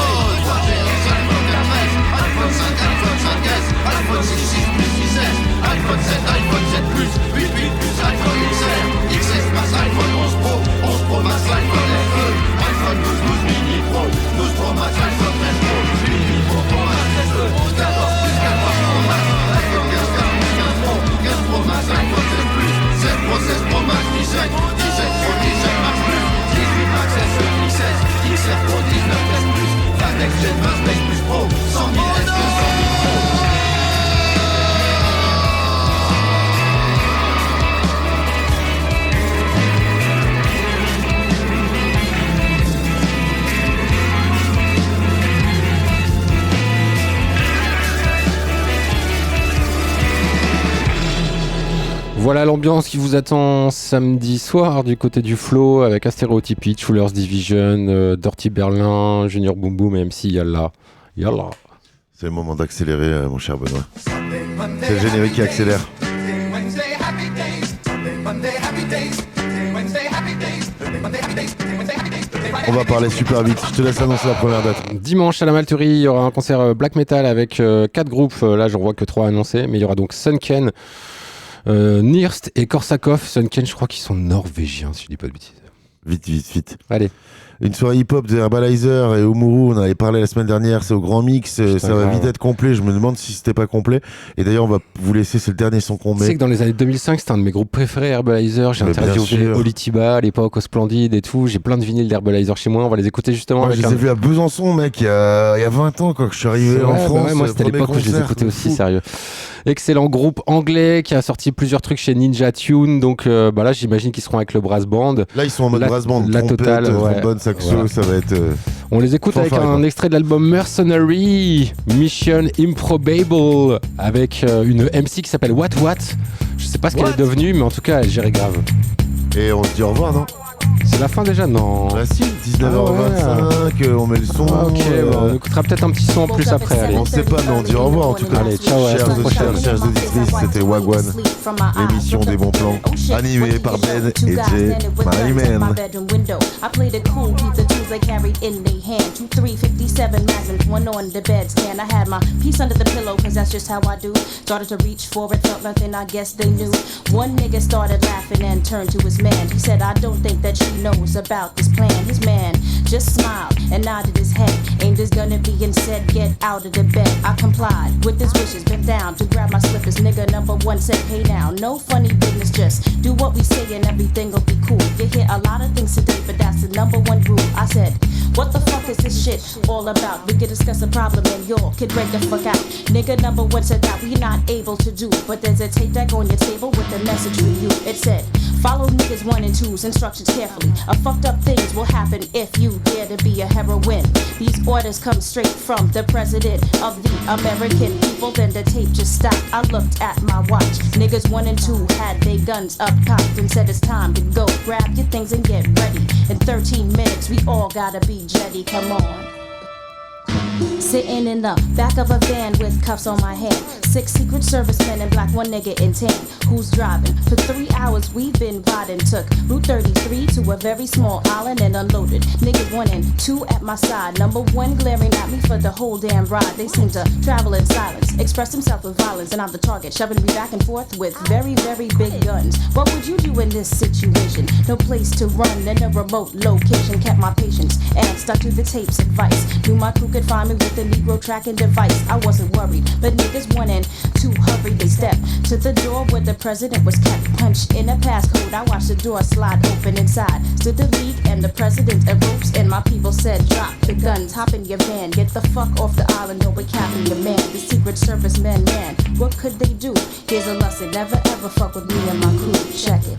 iPhone 6, 6 plus 6S, iPhone 7, iPhone 7 plus, 8, 8 plus, iPhone XR, XS Max, iPhone 11 Pro, 11 Pro Max, iPhone FE, iPhone 12, 12 mini Pro, 12 Pro Max, iPhone 13 Pro, mini Pro, Pro Max, 13 Pro, 14 plus, 14 Pro Max, iPhone 15 Pro, 15 Pro Max, iPhone 16 plus, 16 Pro, 16 Pro Max, 17, 17 Pro, 17 Max plus, 18 Max SE, XS, XR Pro, 19 S plus, la Next Gen 20 Space plus Pro, 100 000 S, 200 000 Pro. Voilà l'ambiance qui vous attend samedi soir du côté du Flow avec Astéréotypie, Chulers Division, Dirty Berlin, Junior Boom Boom et MC Yalla. Yalla. C'est le moment d'accélérer, mon cher Benoît. C'est le générique qui accélère. On va parler super vite. Je te laisse annoncer la première date. Dimanche à la Malterie, il y aura un concert black metal avec 4 groupes. Là, j'en vois que 3 annoncés, mais il y aura donc Sunken, Nirst et Korsakov. Sunken, je crois qu'ils sont norvégiens, si je dis pas de bêtises. Vite. Allez. une soirée hip-hop de Herbalizer et Omuru, on en avait parlé la semaine dernière, c'est au Grand Mix, ça va vite être complet, je me demande si c'était pas complet. Et d'ailleurs, on va vous laisser, c'est le dernier son qu'on met. Tu sais que dans les années 2005, c'était un de mes groupes préférés, Herbalizer. J'ai interviewé Olitiba à l'époque, au Splendide et tout. J'ai plein de vinyles d'Herbalizer chez moi, on va les écouter justement. Je les ai vus à Besançon, mec, il y a 20 ans, quand je suis arrivé en France. Moi, c'était à l'époque où je les écoutais aussi, sérieux. Excellent groupe anglais qui a sorti plusieurs trucs chez Ninja Tune. Donc là, j'imagine qu'ils seront avec le brass band. Là, ils sont en mode brass band. La totale. Trombone, saxo, ça va être. On les écoute avec un extrait de l'album Mercenary, Mission Improbable, avec une MC qui s'appelle What. Je sais pas ce qu'elle est devenue, mais en tout cas, elle gérait grave. Et on se dit au revoir, non? C'est la fin déjà, non? Bah si, 19h25, on met le son. Ok, on écoutera peut-être un petit son en plus après. Allez. On sait pas, mais on dit au revoir en tout cas. Allez, ciao, à la semaine prochaine. Chers auditrices, c'était Wagwan, l'émission des bons plans, animée par Ben et Jay, my man. I played it cool, keep the tools they carried in their hand. 2, 3, 57 magnums, one on the bedstand. I had my piece under the pillow, cause that's just how I do. Started to reach for it, felt nothing, I guess they knew. One nigga started laughing and turned to his man. He said, I don't think that she knows about this plan. His man just smiled and nodded his head, aimed his gun at me and said, get out of the bed. I complied with his wishes, bent down to grab my slippers. Nigga number one said, hey now, no funny business, just do what we say and everything will be cool. You hear a lot of things today, but that's the number one rule. I said, what the fuck is this shit all about? We can discuss a problem and y'all can break the fuck out. Nigga number one said that we not able to do, but there's a tape deck on your table with a message for you. It said, follow niggas 1 and 2's instructions carefully. A fucked up things will happen if you dare to be a heroine. These orders come straight from the president of the American people. Then the tape just stopped. I looked at my watch. Niggas 1 and 2 had their guns up cocked and said it's time to go. Grab your things and get ready. In 13 minutes, we all gotta be jetty. Come on. Sitting in the back of a van with cuffs on my hand. 6 Secret Service men in black, 1 nigga in tan. Who's driving? For 3 hours we've been riding. Took Route 33 to a very small island and unloaded. Niggas 1 and 2 at my side. Number 1 glaring at me for the whole damn ride. They seem to travel in silence, express themselves with violence, and I'm the target, shoving me back and forth with very, very big guns. What would you do in this situation? No place to run in a remote location. Kept my patience and stuck to the tape's advice. Knew my crew could find me with the Negro tracking device. I wasn't worried, but niggas 1 and 2 hurried. They stepped to the door where the president was kept. Punched in a passcode, I watched the door slide open inside. Stood the league and the president and ropes, and my people said, drop the guns, hop in your van, get the fuck off the island, no, we're capping your man. The Secret Service men, man, what could they do? Here's a lesson, never ever fuck with me and my crew. Check it.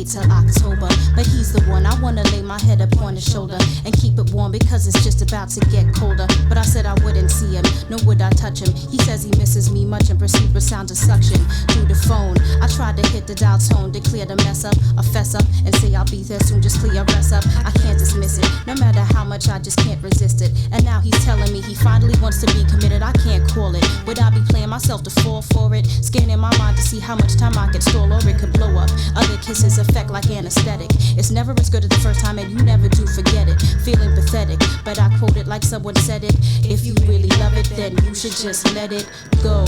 Till October, but he's the one I wanna lay my head upon his shoulder and keep it warm because it's just about to get colder. But I said I wouldn't see him, nor would I touch him. He says he misses me much and proceed with sounds of suction through the phone. I tried to hit the dial tone to clear the mess up, I fess up and say I'll be there soon, just clear your rest up. I can't dismiss it, no matter how much I just can't resist it. And now he's telling me he finally wants to be committed. I can't call it. Would I be playing myself to fall for it? Scanning my mind to see how much time I could stall or it could blow up. Other kisses affect like anesthetic. It's never as good as the first time and you never do forget it. Feeling pathetic, but I quote it like someone said it. If you really love it, then you should just let it go.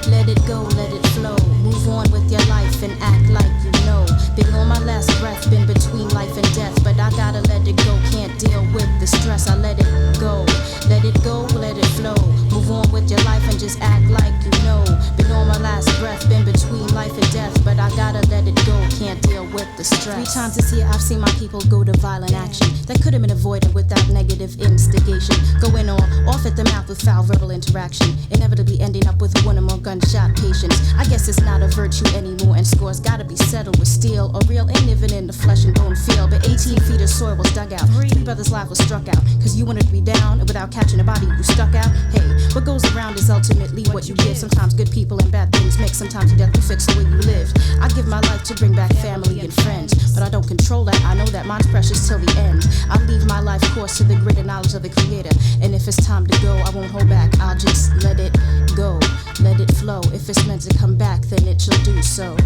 Let it go, let it flow. Move on with your life and act like you know. Been on my last breath, been between life and death, but I gotta let it go. Can't deal with the stress. I let it go. Let it go, let it flow. Move on with your life and just act like you know. Been on my last breath, been between life and death, but I gotta let it go. Can't deal with the stress. 3 times this year I've seen my people go to violent action that could have been avoided without negative instigation. Going on off at the mouth with foul verbal interaction, inevitably ending up with one or more gunshot patients. I guess it's not a virtue anymore, and scores gotta be settled with steel or real ain't living in the flesh and bone field. But 18 feet of soil was dug out. 3 brothers' lives was struck out, cause you wanted to be down, and without catching a body you stuck out. Hey, what goes around is ultimately what you give. Sometimes good people and bad things mix. Sometimes you death will fix the way you live. I give my life to bring back family and friends, but I don't control that. I know that mine's precious till the end. I leave my life course to the greater knowledge of the Creator, and if it's time to go, I won't hold back. I'll just let it go, let it flow. If it's meant to come back, then it shall do so.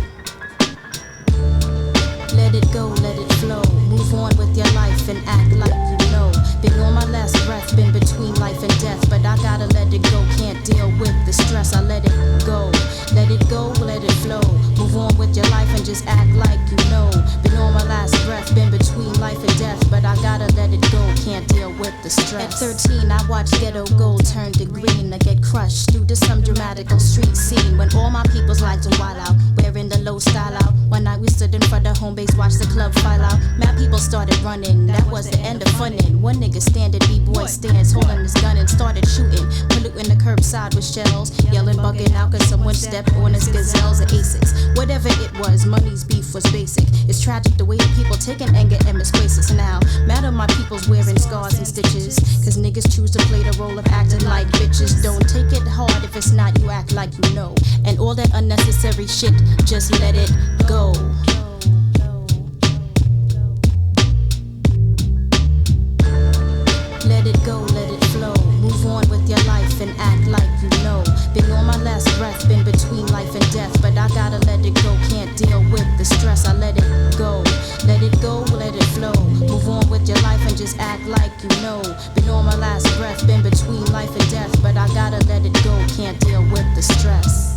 Let it go, let it flow. Move on with your life and act like you know. Been on my last breath, been between life and death, but I gotta let it go. Can't deal with the stress. I let it go. Let it go, let it flow. Move on with your life and just act like you know. Been on my last breath, been between life and death, but I gotta let it go. Can't deal with the stress. At 13, I watched ghetto gold turn to green. I get crushed due to some dramatical street scene when all my people's lights and wild out, wearing the low style out. One night we stood in front of home base, watched the club file out. Mad people started running, that was the end of funnin'. One nigga standing, B-boy stands, holding his gun and started shooting, polluting the curbside with shells, yelling, bugging out cause someone stepped on his gazelles or Asics. Whatever it was, money's beef was basic. It's tragic the way the people taking anger and misplace us now. Mad of my people's wearing scars and stitches, cause niggas choose to play the role of acting like bitches. Don't take it hard if it's not, you act like you know. And all that unnecessary shit, just let it go. Let it go, let it flow. Move on with your life and act like you know. Been on my last breath, been between life and death, but I gotta let it go. Can't deal with the stress. I let it go. Let it go, let it flow. Move on with your life and just act like you know. Been on my last breath, been between life and death, but I gotta let it go. Can't deal with the stress.